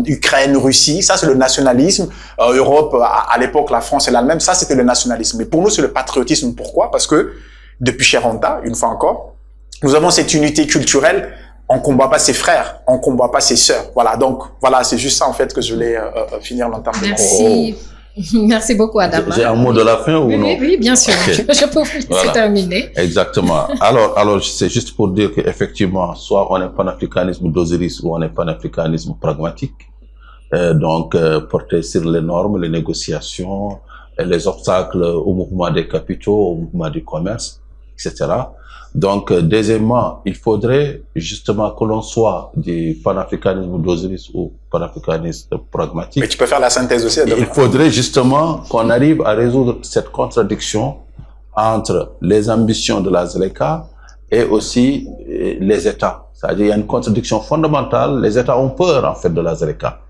Ukraine, Russie, ça c'est le nationalisme. Europe, à l'époque, la France et l'Allemagne, ça c'était le nationalisme. Mais pour nous, c'est le patriotisme. Pourquoi? Parce que, depuis Cheranta, une fois encore, nous avons cette unité culturelle. On combat pas ses frères, on combat pas ses sœurs. Voilà, donc voilà, c'est juste ça en fait que je voulais finir l'entame de mon propos. Merci. Merci beaucoup, Adama. J'ai un mot de la fin ou non? Oui, bien sûr. Okay. Je peux vous laisser terminer. Exactement. Alors, c'est juste pour dire qu'effectivement, soit on est panafricanisme d'Osiris ou on est panafricanisme pragmatique. Donc, porter sur les normes, les négociations, les obstacles au mouvement des capitaux, au mouvement du commerce, etc. Donc, deuxièmement, il faudrait justement que l'on soit du panafricanisme d'Osiris ou panafricanisme pragmatique. Mais tu peux faire la synthèse aussi. Il faudrait justement qu'on arrive à résoudre cette contradiction entre les ambitions de la ZLECA et aussi les États. C'est-à-dire, il y a une contradiction fondamentale. Les États ont peur, en fait, de la ZLECA.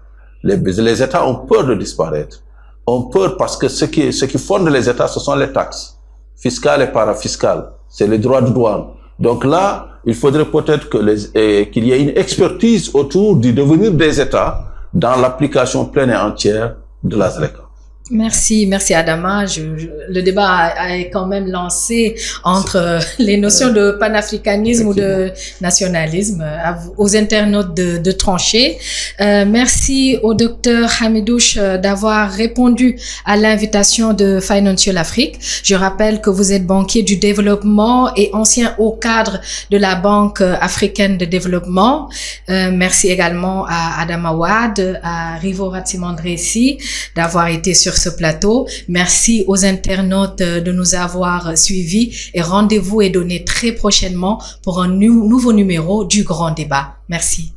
Les États ont peur de disparaître. Ont peur parce que ce qui fonde les États, ce sont les taxes fiscales et parafiscales. C'est les droits de douane. Donc là, il faudrait peut-être qu'il y ait une expertise autour du devenir des États dans l'application pleine et entière de la ZLECA. Merci Adama. Le débat est quand même lancé entre les notions de panafricanisme ou de nationalisme, aux internautes de trancher. Merci au docteur Hamidouche d'avoir répondu à l'invitation de Financial Afrique. Je rappelle que vous êtes banquier du développement et ancien haut cadre de la Banque africaine de développement. Merci également à Adama Wade, à Rivot Ratsimandressi d'avoir été sur ce plateau. Merci aux internautes de nous avoir suivis et rendez-vous est donné très prochainement pour un nouveau numéro du Grand Débat. Merci.